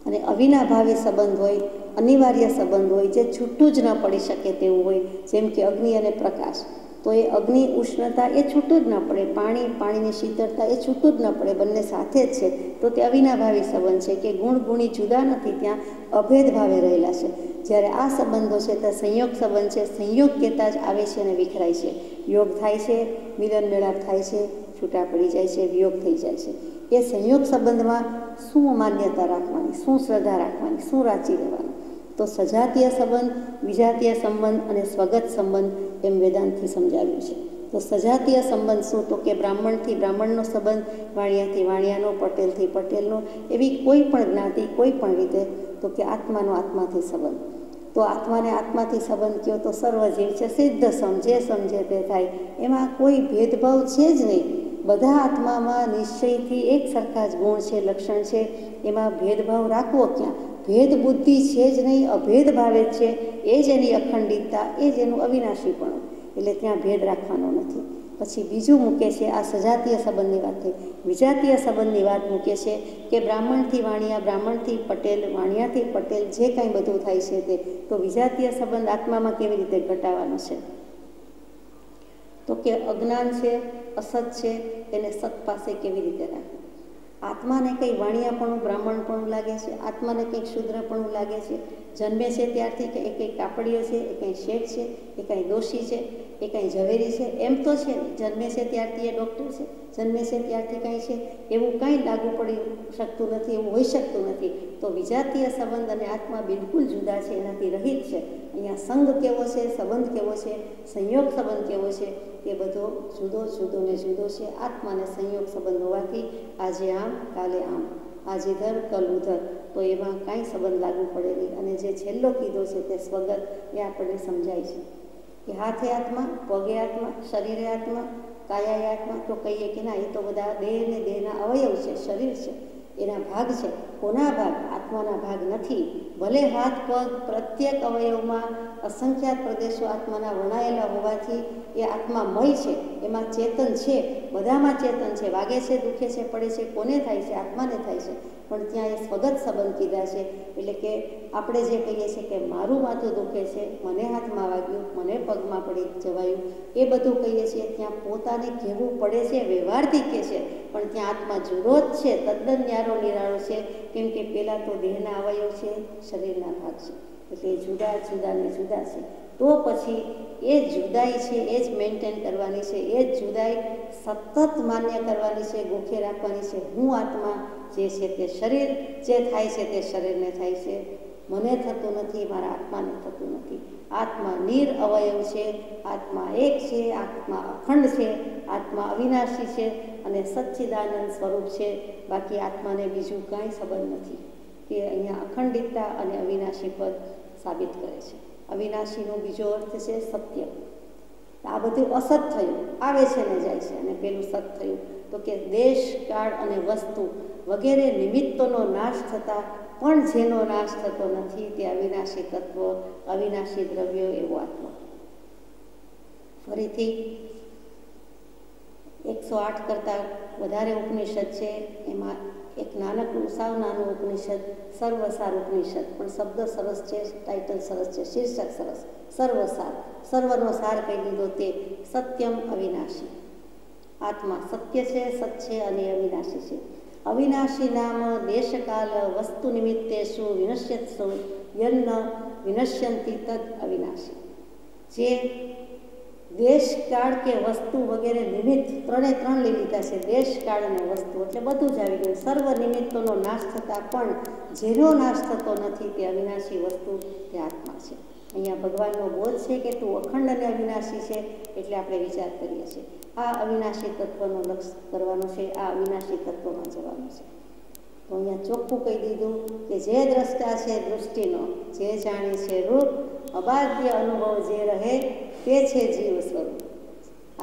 અને અવિનાભાવી સંબંધ હોય, અનિવાર્ય સંબંધ હોય, જે છૂટું જ ન પડી શકે તેવું હોય. જેમ કે અગ્નિ અને પ્રકાશ, તો એ અગ્નિ ઉષ્ણતા એ છૂટું જ ન પડે, પાણીની શીતળતા એ છૂટું જ ન પડે, બંને સાથે જ છે. તો તે અવિનાભાવી સંબંધ છે કે ગુણ ગુણી જુદા નથી, ત્યાં અભેદ ભાવે રહેલા છે. જ્યારે આ સંબંધો છે તે સંયોગ સંબંધ છે. સંયોગ કહેતા જ આવે છે અને વિખરાય છે. યોગ થાય છે, મિલન મેળાપ થાય છે, છૂટા પડી જાય છે, વિયોગ થઈ જાય છે. એ સંયોગ સંબંધમાં શું માન્યતા રાખવાની, શું શ્રદ્ધા રાખવાની, શું રાચી લેવાનું? તો સજાતીય સંબંધ, વિજાતીય સંબંધ અને સ્વગત સંબંધ એમ વેદાંતથી સમજાવ્યું છે. તો સજાતીય સંબંધ શું? તો કે બ્રાહ્મણથી બ્રાહ્મણનો સંબંધ, વાણિયાથી વાણિયાનો, પટેલથી પટેલનો, એવી કોઈ પણ જ્ઞાતિ, કોઈ પણ રીતે, તો કે આત્માનો આત્માથી સંબંધ. તો આત્માને આત્માથી સંબંધ કયો તો સર્વજીવ છે, સિદ્ધ જે સમજે તે થાય. એમાં કોઈ ભેદભાવ છે જ નહીં. બધા આત્મામાં નિશ્ચયથી એક સરખા જ ગુણ છે, લક્ષણ છે. એમાં ભેદભાવ રાખવો ક્યાં? ભેદ બુદ્ધિ છે જ નહીં, અભેદ ભાવે જ છે. એ જ એની અખંડિતતા, એ જ એનું અવિનાશીપણું. એટલે ત્યાં ભેદ રાખવાનો નથી. પછી બીજું મૂકે છે, આ સજાતીય સંબંધની વાત થઈ. વિજાતીય સંબંધની વાત મૂકે છે કે બ્રાહ્મણથી વાણિયા, બ્રાહ્મણથી પટેલ, વાણિયાથી પટેલ, જે કાંઈ બધું થાય છે તે. તો વિજાતીય સંબંધ આત્મામાં કેવી રીતે ઘટાવાનો છે? તો કે અજ્ઞાન છે, અસત છે, એને સત પાસે કેવી રીતે રાખવું? આત્માને કંઈ વાણિયાપણું, બ્રાહ્મણપણું લાગે છે, આત્માને કંઈક શૂદ્રપણું લાગે છે. જન્મે છે ત્યારથી કે એ કંઈ કાપડીઓ છે, એ કંઈ શેઠ છે, એ કંઈ દોષી છે, એ કંઈ ઝવેરી છે, એમ તો છે. જન્મે છે ત્યારથી એ ડૉક્ટર છે, જન્મે છે ત્યારથી કાંઈ છે, એવું કાંઈ લાગુ પડી શકતું નથી, એવું હોઈ શકતું નથી. તો વિજાતીય સંબંધ અને આત્મા બિલકુલ જુદા છે, એનાથી રહિત છે. અહીંયા સંગ કેવો છે, સંબંધ કેવો છે, સંયોગ સંબંધ કેવો છે, એ બધો જુદો ને જુદો છે. આત્માને સંયોગ સંબંધ હોવાથી આજે આમ, કાલે આમ, આજ ઇધર કલ ઉધર, તો એમાં કાંઈ સંબંધ લાગુ પડે નહીં. અને જે છેલ્લો કીધો છે તે સ્વગત, એ આપણને સમજાય છે કે હાથે આત્મા, પગે આત્મા, શરીરે આત્મા, કાયાએ આત્મા. તો કહીએ કે ના, એ તો બધા દેહ ને દેહના અવયવ છે, શરીર છે, એના ભાગ છે. કોના ભાગ? આત્માના ભાગ નથી. ભલે હાથ પગ પ્રત્યેક અવયવમાં અસંખ્યાત પ્રદેશો આત્માના વણાયેલા હોવાથી એ આત્મામય છે, એમાં ચેતન છે, બધામાં ચેતન છે, વાગે છે, દુખે છે, પડે છે, કોને થાય છે? આત્માને થાય છે. પણ ત્યાં એ સ્વગત સંબંધ કીધા છે, એટલે કે આપણે જે કહીએ છીએ કે મારું માથું દુખે છે, મને હાથમાં વાગ્યું, મને પગમાં પડી જવાયું, એ બધું કહીએ છીએ ત્યાં પોતાને કહેવું પડે છે, વ્યવહારથી કહે છે, પણ ત્યાં આત્મા જુદો જ છે, તદ્દન ન્યારો નિરાળો છે. કેમ કે પહેલાં તો દેહના અવયવ છે, શરીરના ભાગ છે, એટલે જુદા જુદાને જુદા છે. તો પછી એ જુદાઈ છે એ જ મેન્ટેન કરવાની છે, એ જ જુદાઈ સતત માન્ય કરવાની છે, ગોખે રાખવાની છે. હું આત્મા જે છે તે શરીર જે થાય છે તે શરીરને થાય છે, મને થતું નથી, મારા આત્માને થતું નથી. આત્મા નિરઅવયવ છે, આત્મા એક છે, આત્મા અખંડ છે, આત્મા અવિનાશી છે અને સચ્ચિદાનંદ સ્વરૂપ છે. બાકી આત્માને બીજું કાંઈ સંબંધ નથી. તે અહીંયા અખંડિતતા અને અવિનાશી પદ સાબિત કરે છે. અવિનાશીનો બીજો અર્થ છે સત્ય. આ બધું અસત થયું, આવે છે ને જાય છે, અને પેલું સત થયું તો કે દેશ, કાળ અને વસ્તુ વગેરે નિમિત્તોનો નાશ થતાં પણ જેનો નાશ થતો નથી તે અવિનાશી તત્વ, અવિનાશી દ્રવ્ય એવો આત્મા. ફરીથી 108 કરતાં વધારે ઉપનિષદ છે, એમાં એક નાનકડું સાવ નાનું ઉપનિષદ સર્વસાર ઉપનિષદ, પણ શબ્દ સરસ છે, ટાઇટલ સરસ છે, શીર્ષક સરસ, સર્વસાર. સર્વનો સાર કહી દીધો તે સત્યમ અવિનાશી. આત્મા સત્ય છે, સત છે અને અવિનાશી છે. અવિનાશી નામ દેશકાલ વસ્તુ નિમિત્તેષુ વિનશ્યત્સુ યન્ન વિનશ્યંતિ તદ અવિનાશી. જે દેશ, કાળ કે વસ્તુ વગેરે નિમિત્ત ત્રણે ત્રણ લઈ લીધા છે. દેશ, કાળ અને વસ્તુ એટલે બધું જ આવી ગયું. સર્વ નિમિત્તોનો નાશ થતાં પણ જેનો નાશ થતો નથી તે અવિનાશી વસ્તુ તે આત્મા છે. અહીંયા ભગવાનનો બોધ છે કે તું અખંડ અને અવિનાશી છે, એટલે આપણે વિચાર કરીએ છીએ આ અવિનાશી તત્વનો લક્ષ્ય કરવાનો છે, આ અવિનાશી તત્વમાં જવાનું છે. તો અહીંયા ચોખ્ખું કહી દીધું કે જે દ્રષ્ટા છે દૃષ્ટિનો, જે જાણે છે રૂપ, અબાધ્ય અનુભવ જે રહે તે છે જીવ સ્વરૂપ.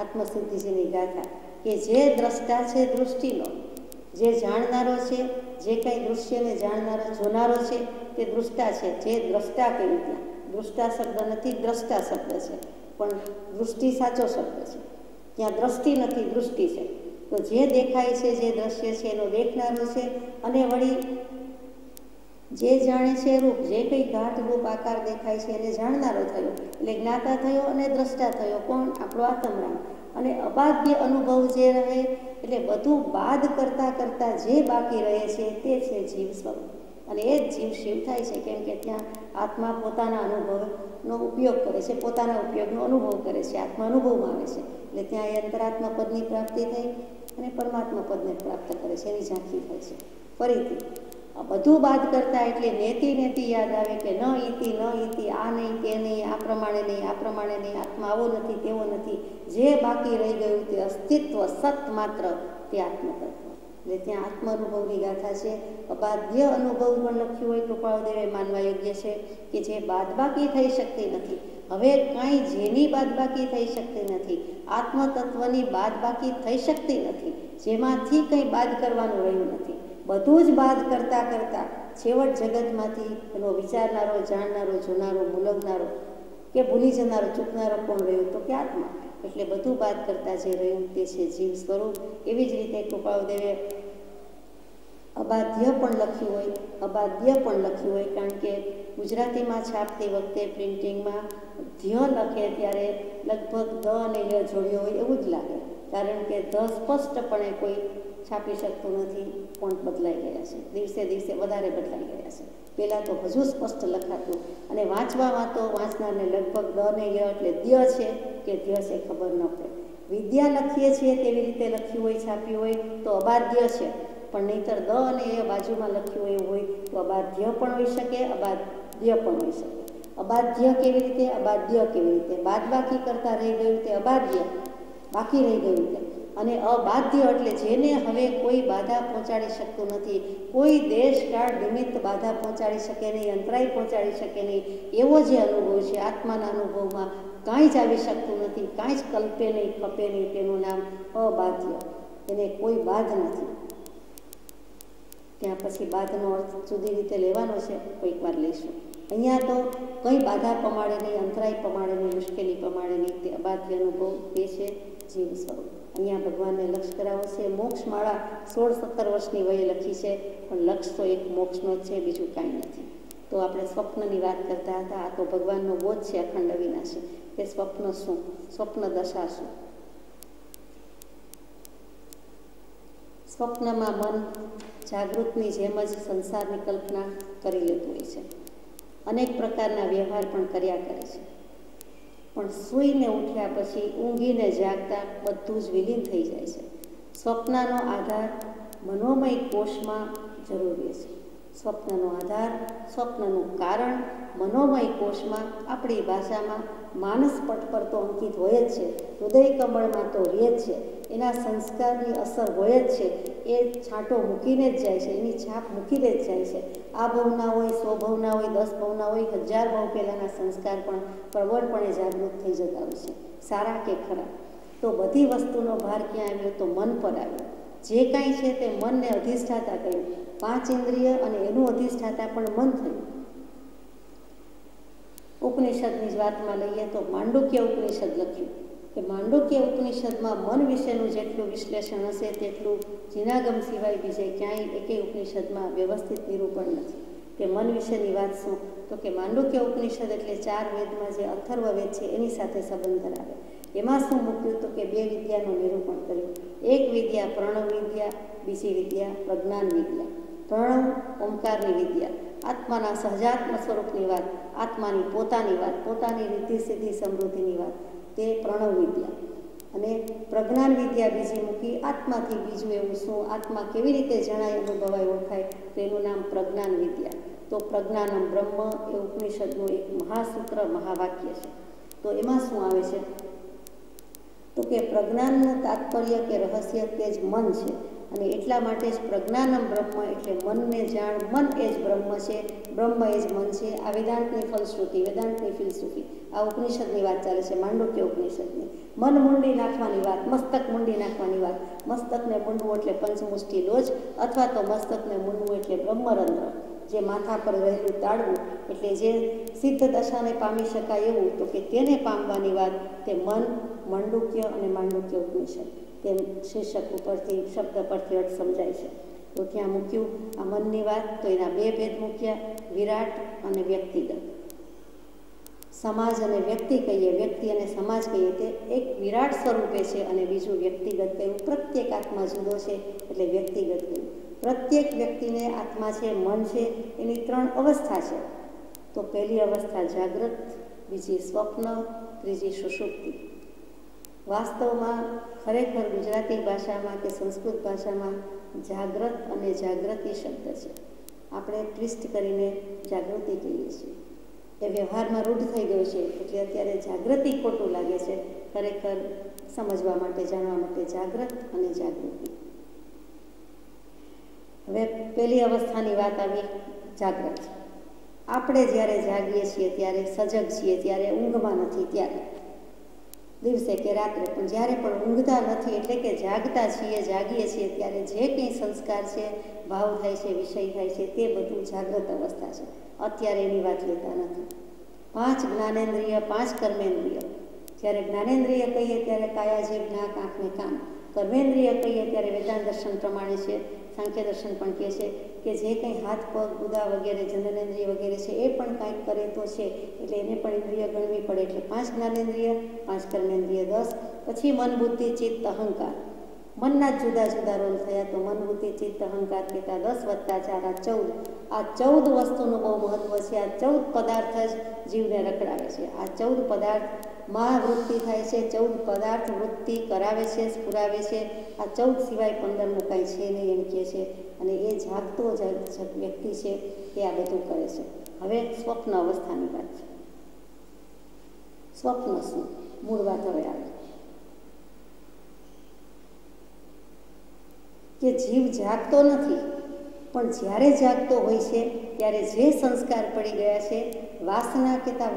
આત્મશુદ્ધિજીની ગાથા કે જે દ્રષ્ટા છે દૃષ્ટિનો, જે જાણનારો છે, જે કંઈ દૃશ્યને જાણનારો જોનારો છે તે દૃષ્ટા છે. જે દ્રષ્ટા કહ્યું ત્યાં દૃષ્ટા શબ્દ નથી, દ્રષ્ટા શબ્દ છે, પણ દૃષ્ટિ સાચો શબ્દ છે. ત્યાં દ્રષ્ટિ નથી, દૃષ્ટિ છે. તો જે દેખાય છે, જે દ્રશ્ય છે એનો દેખનારો છે, અને વળી જે જાણે છે રૂપ, જે કંઈ ઘાટ રૂપ આકાર દેખાય છે એને જાણનારો થયો, એટલે જ્ઞાતા થયો અને દ્રષ્ટા થયો. કોણ? આપણો આત્મરામ. અને અબાધ્ય અનુભવ જે રહે એટલે બધું બાદ કરતાં કરતાં જે બાકી રહે છે તે છે જીવ સ્વરૂપ. અને એ જ જીવ શિવ થાય છે, કેમ કે ત્યાં આત્મા પોતાના અનુભવનો ઉપયોગ કરે છે, પોતાના ઉપયોગનો અનુભવ કરે છે, આત્મા અનુભવમાં આવે છે. એટલે ત્યાં એ અંતરાત્મા પદની પ્રાપ્તિ થઈ અને પરમાત્મા પદને પ્રાપ્ત કરે છે, એની ઝાંખી થાય છે. ફરીથી બધું બાદ કરતાં એટલે નેતિ નેતિ યાદ આવે કે ન ઈતિ, આ નહીં, તે નહીં, આ પ્રમાણે નહીં, આ પ્રમાણે નહીં, આત્મા આવો નથી, તેવો નથી. જે બાકી રહી ગયું તે અસ્તિત્વ સત માત્ર તે આત્મતત્વ. એટલે ત્યાં આત્મ અનુભવની ગાથા છે. અબાધ્ય અનુભવ પણ લખ્યું હોય કૃપાળુદેવે, માનવા યોગ્ય છે કે જે બાદબાકી થઈ શકતી નથી. હવે કાંઈ જેની બાદબાકી થઈ શકતી નથી, આત્મતત્વની બાદબાકી થઈ શકતી નથી, જેમાંથી કંઈ બાદ કરવાનું રહ્યું નથી. બધું જ બાદ કરતાં કરતાં છેવટ જગતમાંથી એનો વિચારનારો, જાણનારો, જોનારો, મૂલવનારો કે ભૂલી જનારો, ચૂકનારો કોણ રહ્યું? તો કે આત્મા. એટલે બધું બાદ કરતાં જે રહ્યું તે છે જીવ સ્વરૂપ. એવી જ રીતે કૃપાળુદેવે અબાધ્ય પણ લખ્યું હોય, અબાધ્ય પણ લખ્યું હોય, કારણ કે ગુજરાતીમાં છાપતી વખતે પ્રિન્ટિંગમાં ધ્ય લખે ત્યારે લગભગ ધ અને ય જોડ્યો હોય એવું જ લાગે, કારણ કે ધ સ્પષ્ટપણે કોઈ છાપી શકતું નથી. ફોન્ટ બદલાઈ ગયા છે, દિવસે દિવસે વધારે બદલાઈ ગયા છે. પહેલાં તો હજુ સ્પષ્ટ લખાતું, અને વાંચવામાં તો વાંચનારને લગભગ દ ને ય એટલે દ્ય છે કે ધ્ય છે ખબર ન પડે. વિદ્યા લખીએ છીએ તેવી રીતે લખ્યું હોય, છાપ્યું હોય તો અબાધ્ય છે, પણ નહીંતર દ અને એ બાજુમાં લખ્યું હોય એવું હોય તો અબાધ્ય પણ હોઈ શકે, અબાધ્ય પણ હોઈ શકે. અબાધ્ય કેવી રીતે? અબાધ્ય કેવી રીતે? બાદબાકી કરતાં રહી ગયું તે અબાધ્ય, બાકી રહી ગયું તે. અને અબાધ્ય એટલે જેને હવે કોઈ બાધા પહોંચાડી શકતું નથી, કોઈ દેશ, કાળ, નિમિત્ત બાધા પહોંચાડી શકે નહીં, અંતરાય પહોંચાડી શકે નહીં, એવો જે અનુભવ છે આત્માના અનુભવમાં કાંઈ જ આવી શકતું નથી, કાંઈ જ કલ્પે નહીં, ખપે નહીં, તેનું નામ અબાધ્ય. એને કોઈ બાધ નથી. ત્યાં પછી બાદનો અર્થ જુદી રીતે લેવાનો છે, કોઈક વાર લઈશું. અહીંયા તો કંઈ બાધા પ્રમાણે નહીં, અંતરાય પ્રમાણે નહીં, મુશ્કેલી પ્રમાણે નહીં, તે અબાધ્ય અનુભવ તે છે જીવ સ્વરૂપ. અહીંયા ભગવાનને લક્ષ કરાવો છે. મોક્ષમાળા 16-17 વર્ષની વયે લખી છે, પણ લક્ષ તો એક મોક્ષનો જ છે, બીજું કાંઈ નથી. તો આપણે સ્વપ્નની વાત કરતા હતા. આ તો ભગવાનનો બોધ છે, અખંડ અવિનાશી, કે સ્વપ્ન શું, સ્વપ્ન દશા શું. સ્વપ્નમાં મન જાગૃતની જેમ જ સંસારની કલ્પના કરી લેતું હોય છે. અનેક પ્રકારના વ્યવહાર પણ કર્યા કરે છે, પણ સૂઈને ઉઠ્યા પછી ઊંઘીને જાગતા બધું જ વિલીન થઈ જાય છે. સ્વપ્નનો આધાર મનોમય કોષમાં જરૂરી છે. સ્વપ્નનો આધાર, સ્વપ્નનું કારણ મનોમય કોષમાં, આપણી ભાષામાં માનસ પટ પર તો અંકિત હોય જ છે, હૃદય કમળમાં તો રહે જ છે, એના સંસ્કારની અસર હોય જ છે. એ છાંટો મૂકીને જ જાય છે, એની છાપ મૂકીને જ જાય છે. આ ભવના હોય, 100 ભવના હોય, 10 ભવના હોય, 1000 ભવ પહેલાંના સંસ્કાર પણ પ્રબળપણે જાગૃત થઈ જતા હોય છે, સારા કે ખરા. તો બધી વસ્તુનો ભાર ક્યાં આવ્યો? તો મન પર આવ્યો. જે કાંઈ છે તે મનને અધિષ્ઠાતા કહ્યું. 5 ઇન્દ્રિય અને એનું અધિષ્ઠાતા પણ મન થયું. ઉપનિષદની જ વાતમાં લઈએ તો માંડુક્ય ઉપનિષદ લખ્યું કે માંડુક્ય ઉપનિષદમાં મન વિશેનું જેટલું વિશ્લેષણ હશે તેટલું જીનાગમ સિવાય બીજે ક્યાંય એકેય ઉપનિષદમાં વ્યવસ્થિત નિરૂપણ નથી. કે મન વિશેની વાત શું? તો કે માંડુક્ય ઉપનિષદ એટલે 4 વેદમાં જે અથર્વ વેદ છે એની સાથે સંબંધ ધરાવે. એમાં શું મૂક્યું? તો કે 2 વિદ્યાનું નિરૂપણ કર્યું. એક વિદ્યા પ્રણવ વિદ્યા, બીજી વિદ્યા પ્રજ્ઞાન વિદ્યા. પ્રણવ ઓમકારની વિદ્યા, આત્માના સહજાત્મ સ્વરૂપની વાત, આત્માની પોતાની વાત, પોતાની રીતિ સિદ્ધિ સમૃદ્ધિની વાત, તે પ્રણવ વિદ્યા. અને પ્રજ્ઞાન વિદ્યા બીજી મૂકી, આત્માથી બીજું એવું શું, આત્મા કેવી રીતે જણાય, અનુભવાય, ઓળખાય, તો એનું નામ પ્રજ્ઞાન વિદ્યા. તો પ્રજ્ઞાનમ બ્રહ્મ એ ઉપનિષદનું એક મહાસૂત્ર, મહાવાક્ય છે. તો એમાં શું આવે છે? તો કે પ્રજ્ઞાનનું તાત્પર્ય કે રહસ્ય તે જ મન છે, અને એટલા માટે જ પ્રજ્ઞાનમ બ્રહ્મ એટલે મનને જાણ, મન એ જ બ્રહ્મ છે, બ્રહ્મ એ જ મન છે. આ વેદાંતની ફલશ્રુતિ, વેદાંતની ફિલસૂફી, આ ઉપનિષદની વાત ચાલે છે, માંડુક્ય ઉપનિષદની. મન મૂંડી નાખવાની વાત, મસ્તક મૂંડી નાખવાની વાત. મસ્તકને મૂંડવું એટલે પંચમુષ્ટિ લોજ, અથવા તો મસ્તકને મૂંડવું એટલે બ્રહ્મરંધ્ર, જે માથા પર રહેલું તાળવું, એટલે જે સિદ્ધ દશાને પામી શકાય એવું, તો કે તેને પામવાની વાત તે મન, માંડુક્ય અને માંડુક્ય ઉપનિષદ, તેમ શીર્ષક ઉપરથી, શબ્દ પરથી અર્થ સમજાય છે. તો ત્યાં મૂક્યું આ મનની વાત. તો એના 2 ભેદ મૂક્યા, વિરાટ અને વ્યક્તિગત. સમાજ અને વ્યક્તિ કહીએ, વ્યક્તિ અને સમાજ કહીએ, તે એક વિરાટ સ્વરૂપે છે અને બીજું વ્યક્તિગત કહ્યું. પ્રત્યેક આત્મા જુદો છે એટલે વ્યક્તિગત કહ્યું. પ્રત્યેક વ્યક્તિને આત્મા છે, મન છે, એની 3 અવસ્થા છે. તો પહેલી અવસ્થા જાગ્રત, બીજી સ્વપ્ન, ત્રીજી સુષુપ્તિ. વાસ્તવમાં ખરેખર ગુજરાતી ભાષામાં કે સંસ્કૃત ભાષામાં જાગ્રત અને જાગૃતિ શબ્દ છે. આપણે ટ્વિસ્ટ કરીને જાગૃતિ કહીએ છીએ. એ વ્યવહારમાં રૂઢ થઈ ગયો છે, એટલે અત્યારે જાગૃતિ ખોટું લાગે છે. ખરેખર સમજવા માટે, જાણવા માટે જાગ્રત અને જાગૃતિ. હવે પહેલી અવસ્થાની વાત આવી, જાગ્રત. આપણે જ્યારે જાગીએ છીએ ત્યારે સજગ છીએ, ત્યારે ઊંઘમાં નથી, ત્યારે દિવસે કે રાત્રે, પણ જ્યારે પણ ઊંઘતા નથી એટલે કે જાગતા છીએ, જાગીએ છીએ, ત્યારે જે કંઈ સંસ્કાર છે, ભાવ થાય છે, વિષય થાય છે, તે બધું જાગ્રત અવસ્થા છે. અત્યારે એની વાત લેતા નથી. 5 જ્ઞાનેન્દ્રિય, 5 કર્મેન્દ્રિય. જ્યારે જ્ઞાનેન્દ્રિય કહીએ ત્યારે કાયા, જીભ, નાક, આંખ ને કાન. કર્મેન્દ્રિય કહીએ ત્યારે વેદાંત દર્શન પ્રમાણે છે, સાંખ્ય દર્શન પણ કહે છે કે જે કંઈ હાથ, પગ, ગુદા વગેરે, જનનેન્દ્રિય વગેરે છે એ પણ કાંઈક કરે તો છે, એટલે એને પણ ઇન્દ્રિય ગણવી પડે. એટલે 5 જ્ઞાનેન્દ્રિય, 5 કર્મેન્દ્રિય, 10. પછી મન, બુદ્ધિ, ચિત્ત, અહંકાર. મનના જ જુદા જુદા રોલ થયા. તો મન, બુદ્ધિ, ચિત્ત, અહંકાર કહેતા 10 + 4 આ 14. આ 14 વસ્તુનું બહુ મહત્વ છે. આ 14 પદાર્થ જ જીવને રખડાવે છે. આ 14 પદાર્થમાં વૃત્તિ થાય છે, 14 પદાર્થ વૃત્તિ કરાવે છે, સ્ફુરાવે છે. આ 14 સિવાય 15નું કાંઈ છે નહીં એમ કહે છે. અને એ જાગતો વ્યક્તિ છે એ આ બધું કરે છે. હવે સ્વપ્ન અવસ્થાની વાત છે. સ્વપ્ન શું? મૂળ વાત હવે આવે કે જીવ જાગતો નથી, પણ જ્યારે જાગતો હોય છે ત્યારે જે સંસ્કાર પડી ગયા છે, વાસના કહેતા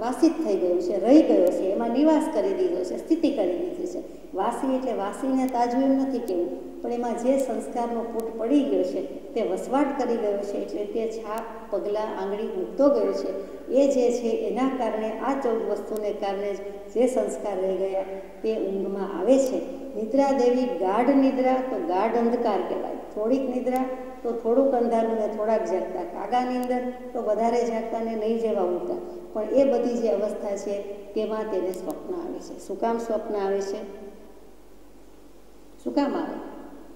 વાસિત થઈ ગયું છે, રહી ગયો છે, એમાં નિવાસ કરી દીધો છે, સ્થિતિ કરી દીધી છે. વાસી એટલે વાસીને તાજું એમ નથી કહેવું, પણ એમાં જે સંસ્કારનો પૂટ પડી ગયો છે તે વસવાટ કરી ગયો છે, એટલે તે છાપ, પગલાં, આંગળી મૂકતો ગયો છે. એ જે છે એના કારણે આ 14 વસ્તુને કારણે જે સંસ્કાર રહી ગયા તે ઊંઘમાં આવે છે. નિદ્રા દેવી ગાઢ નિદ્રા તો ગાઢ અંધકાર કહેવાય, થોડીક નિદ્રા તો થોડુંક અંધારું ને થોડાક જાગતા, કાગાની અંદર તો વધારે જાગતા ને નહીં જેવા ઊંઘતા. પણ એ બધી જે અવસ્થા છે તેમાં તેને સ્વપ્ન આવે છે. શું કામ સ્વપ્ન આવે છે? શું કામ આવે?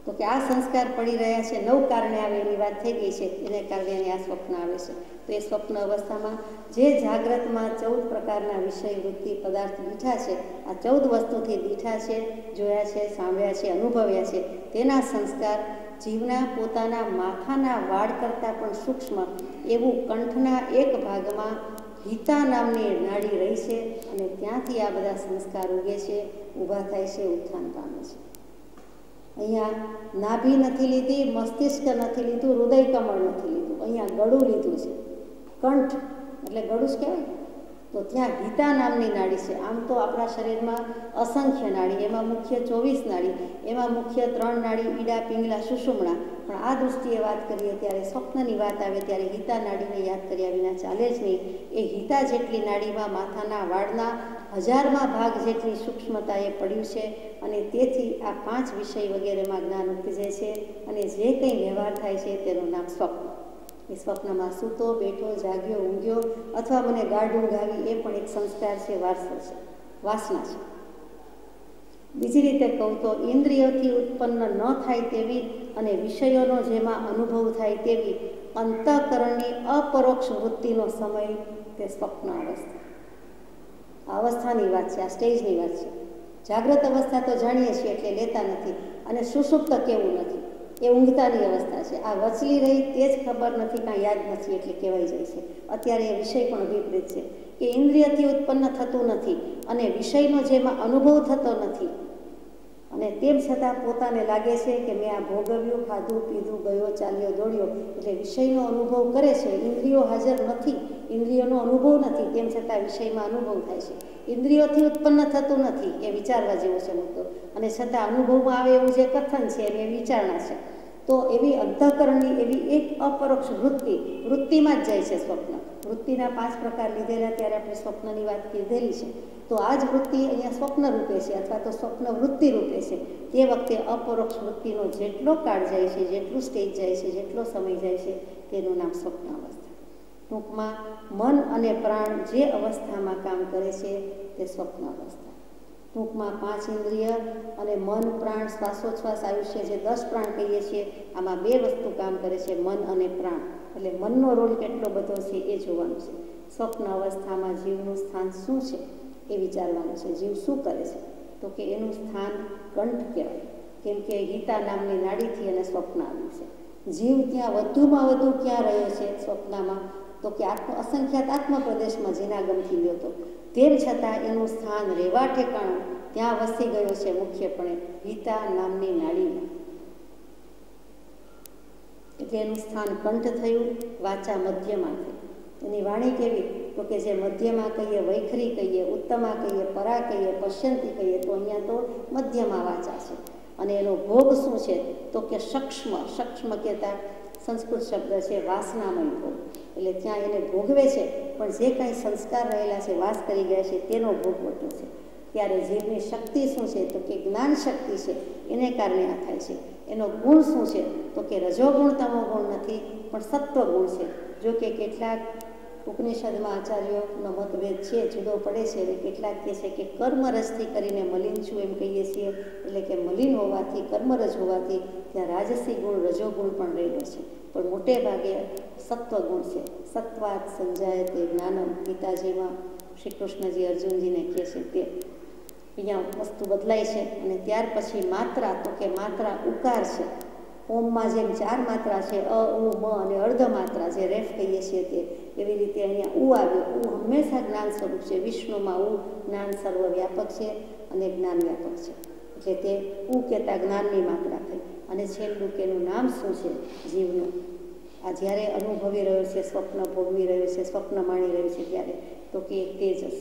તો કે આ સંસ્કાર પડી રહ્યા છે, 9 કારણે આવે એની વાત થઈ ગઈ છે, એને કારણે એને આ સ્વપ્ન આવે છે. તો એ સ્વપ્ન અવસ્થામાં જે જાગ્રતમાં 14 પ્રકારના વિષય, વૃત્તિ, પદાર્થ દીઠા છે, આ 14 વસ્તુથી દીઠા છે, જોયા છે, સાંભળ્યા છે, અનુભવ્યા છે, તેના સંસ્કાર જીવના પોતાના માથાના વાળ કરતાં પણ સૂક્ષ્મ એવું કંઠના એક ભાગમાં હિતા નામની નાડી રહી છે, અને ત્યાંથી આ બધા સંસ્કાર ઉગે છે, ઊભા થાય છે, ઉત્થાન પામે છે. અહીંયા નાભી નથી લીધી, મસ્તિષ્ક નથી લીધું, હૃદય કમળ નથી લીધું, અહીંયા ગળું લીધું છે. કંઠ એટલે ગળું જ કહેવાય. તો ત્યાં હિતા નામની નાડી છે. આમ તો આપણા શરીરમાં અસંખ્ય નાડી, એમાં મુખ્ય 24 નાડી, એમાં મુખ્ય 3 નાડી ઈડા, પિંગલા, સુષુમ્ણા. પણ આ દૃષ્ટિએ વાત કરીએ ત્યારે, સ્વપ્નની વાત આવે ત્યારે હિતા નાડીને યાદ કર્યા વિના ચાલે જ નહીં. એ હિતા જેટલી નાડીમાં માથાના વાળના 1000માં ભાગ જેટલી સૂક્ષ્મતા એ પડ્યું છે, અને તેથી આ 5 વિષય વગેરેમાં જ્ઞાન ઉપજે છે, અને જે કંઈ વ્યવહાર થાય છે તેનું નામ સ્વપ્ન. એ સ્વપ્નમાં સૂતો, બેઠો, જાગ્યો, ઊંઘ્યો, અથવા મને ગાઢ ઊંઘ આવી, એ પણ એક સંસ્કાર છે, વારસો છે, વાસના છે. બીજી રીતે કહું તો ઇન્દ્રિયોથી ઉત્પન્ન ન થાય તેવી અને વિષયોનો જેમાં અનુભવ થાય તેવી અંતઃકરણની અપરોક્ષ વૃત્તિનો સમય તે સ્વપ્ન અવસ્થા. આ અવસ્થાની વાત છે, આ સ્ટેજની વાત છે. જાગ્રત અવસ્થા તો જાણીએ છીએ એટલે લેતા નથી, અને સુષુપ્ત કેવું નથી, એ ઊંઘતાની અવસ્થા છે. આ વચલી રહી તે જ ખબર નથી, કાંઈ યાદ નથી એટલે કહેવાય જાય છે. અત્યારે એ વિષય પણ વિપરીત છે કે ઇન્દ્રિયથી ઉત્પન્ન થતું નથી અને વિષયનો જેમાં અનુભવ થતો નથી, અને તેમ છતાં પોતાને લાગે છે કે મેં આ ભોગવ્યું, ખાધું, પીધું, ગયો, ચાલ્યો, દોડ્યો, એટલે વિષયનો અનુભવ કરે છે. ઇન્દ્રિયો હાજર નથી, ઇન્દ્રિયોનો અનુભવ નથી, તેમ છતાં વિષયમાં અનુભવ થાય છે. ઇન્દ્રિયોથી ઉત્પન્ન થતું નથી, એ વિચારવા જેવો છે મુદ્દો, અને છતાં અનુભવમાં આવે એવું જે કથન છે એ વિચારણા છે. તો એવી અંતઃકરણની એવી એક અપરોક્ષ વૃત્તિમાં જ જાય છે સ્વપ્ન. વૃત્તિના 5 પ્રકાર લીધેલા ત્યારે આપણે સ્વપ્નની વાત કીધેલી છે. તો આ જ વૃત્તિ અહીંયા સ્વપ્ન રૂપે છે, અથવા તો સ્વપ્ન વૃત્તિ રૂપે છે. તે વખતે અપરોક્ષ વૃત્તિનો જેટલો કાળ જાય છે, જેટલું સ્ટેજ જાય છે, જેટલો સમય જાય છે, તેનું નામ સ્વપ્ન અવસ્થા. ટૂંકમાં મન અને પ્રાણ જે અવસ્થામાં કામ કરે છે તે સ્વપ્ન અવસ્થા. ટૂંકમાં 5 ઇન્દ્રિય અને મન, પ્રાણ, શ્વાસોચ્છ્વાસ, આયુષ્ય, જે 10 પ્રાણ કહીએ છીએ, આમાં 2 વસ્તુ કામ કરે છે, મન અને પ્રાણ. એટલે મનનો રોલ કેટલો બધો છે એ જોવાનું છે. સ્વપ્ન અવસ્થામાં જીવનું સ્થાન શું છે એ વિચારવાનું છે. જીવ શું કરે છે? તો કે એનું સ્થાન કંઠ કહેવાય, કેમ કે હિતા નામની નાડીથી એને સ્વપ્ન આવ્યું છે. જીવ ત્યાં વધુમાં વધુ ક્યાં રહ્યો છે સ્વપ્નમાં? તો કે અસંખ્યાત આત્મપ્રદેશમાં જીનાગમથી ગયો હતો, તેમ છતાં એનું સ્થાન રહેવા ઠેકાણું ત્યાં વસી ગયો છે મુખ્યપણે હિતા નામની નાડીમાં. એટલે એનું સ્થાન કંઠ થયું, વાચા મધ્યમાં થઈ. એની વાણી કેવી? તો કે જે મધ્યમાં કહીએ, વૈખરી કહીએ, ઉત્તમા કહીએ, પરા કહીએ, પશ્યંતી કહીએ, તો અહીંયા તો મધ્યમાં વાચા છે. અને એનો ભોગ શું છે? તો કે સક્ષ્મ કહેતા સંસ્કૃત શબ્દ છે વાસનામય ભોગ. એટલે ત્યાં એને ભોગવે છે, પણ જે કાંઈ સંસ્કાર રહેલા છે, વાસ કરી ગયા છે, તેનો ભોગ વધુ છે. ત્યારે જીવની શક્તિ શું છે? તો કે જ્ઞાન શક્તિ છે, એને કારણે આ થાય છે. એનો ગુણ શું છે? તો કે રજોગુણ તમો ગુણ નથી, પણ સત્વગુણ છે. જો કે કેટલાક ઉપનિષદમાં આચાર્યોનો મતભેદ છે, જુદો પડે છે, અને કેટલાક કહે છે કે કર્મરજથી કરીને મલિન છું એમ કહીએ છીએ, એટલે કે મલિન હોવાથી, કર્મરજ હોવાથી ત્યાં રાજસી ગુણ, રજોગુણ પણ રહેલો છે. પણ મોટે ભાગે સત્વગુણ છે. સત્વાત સંજાયતે જ્ઞાનમ, ગીતાજીમાં શ્રી કૃષ્ણજી અર્જુનજીને કહે છે તે. અહીંયા વસ્તુ બદલાય છે, અને ત્યાર પછી માત્રા, તો કે માત્રા ઉકાર છે. ઓમમાં જેમ 4 માત્રા છે, અ, ઉ, મ અને અર્ધ માત્રા, જે રેફ કહીએ છીએ તે, એવી રીતે અહીંયા ઉ આવ્યો. ઉ હંમેશા જ્ઞાન સ્વરૂપ છે. વિષ્ણુમાં ઉ જ્ઞાન સર્વવ્યાપક છે અને જ્ઞાન વ્યાપક છે. એટલે તે ઉ કહેતા જ્ઞાનની માત્રા થઈ. અને છેલ્લું કે એનું નામ શું છે જીવનું? આ જ્યારે અનુભવી રહ્યો છે, સ્વપ્ન ભોગવી રહ્યો છે, સ્વપ્ન માણી રહ્યો છે, ત્યારે તો કે તેજસ,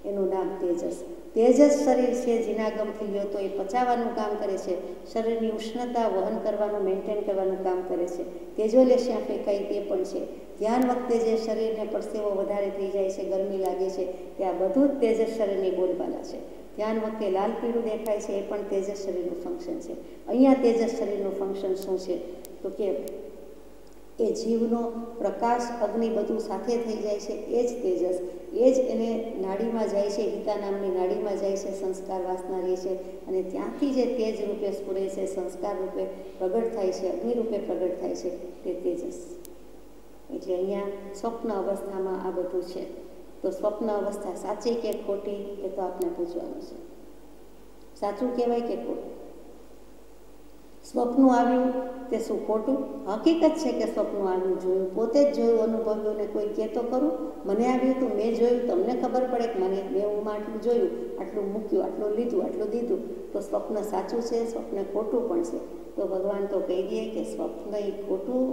એનું નામ તેજસ. તેજસ શરીર છે, જીનાગમથી લ્યો તો એ પચાવવાનું કામ કરે છે, શરીરની ઉષ્ણતા વહન કરવાનું, મેન્ટેન કરવાનું કામ કરે છે. તેજોલેશિયા ફેંકાય તે પણ છે. ધ્યાન વખતે જે શરીરને પરસેવો વધારે થઈ જાય છે, ગરમી લાગે છે, તે આ બધું જ તેજસ શરીરની બોલબાલા છે. ધ્યાન વખતે લાલ પીળું દેખાય છે, એ પણ તેજસ શરીરનું ફંક્શન છે. અહીંયા તેજસ શરીરનું ફંક્શન શું છે? તો કે એ જીવનો પ્રકાશ, અગ્નિ બધું સાથે થઈ જાય છે, એ જ તેજસ, એ જ એને નાડીમાં જાય છે, હિતા નામની નાડીમાં જાય છે, સંસ્કાર વાસના રહે છે, અને ત્યાંથી જે તેજ રૂપે સ્ફુરે છે, સંસ્કાર રૂપે પ્રગટ થાય છે, અગ્નિ રૂપે પ્રગટ થાય છે, તે તેજસ. એટલે અહીંયા સ્વપ્ન અવસ્થામાં આ બધું છે. તો સ્વપ્ન અવસ્થા સાચી કે ખોટી, એ તો આપણે પૂછવાનું છે. સાચું કહેવાય કે ખોટું? સ્વપ્નું આવ્યું તે શું ખોટું? હકીકત છે કે સ્વપ્નું આવ્યું, જોયું, પોતે જ જોયું, અનુભવ્યું, ને કોઈ કહે તો ખરું મને આવ્યું હતું, મેં જોયું, તમને ખબર પડે કે મને મેં ઊંઘમાં આટલું જોયું, આટલું મૂક્યું, આટલું લીધું, આટલું દીધું. તો સ્વપ્ન સાચું છે, સ્વપ્ન ખોટું પણ છે. તો ભગવાન તો કહી દે કે સ્વપ્ન એ ખોટું,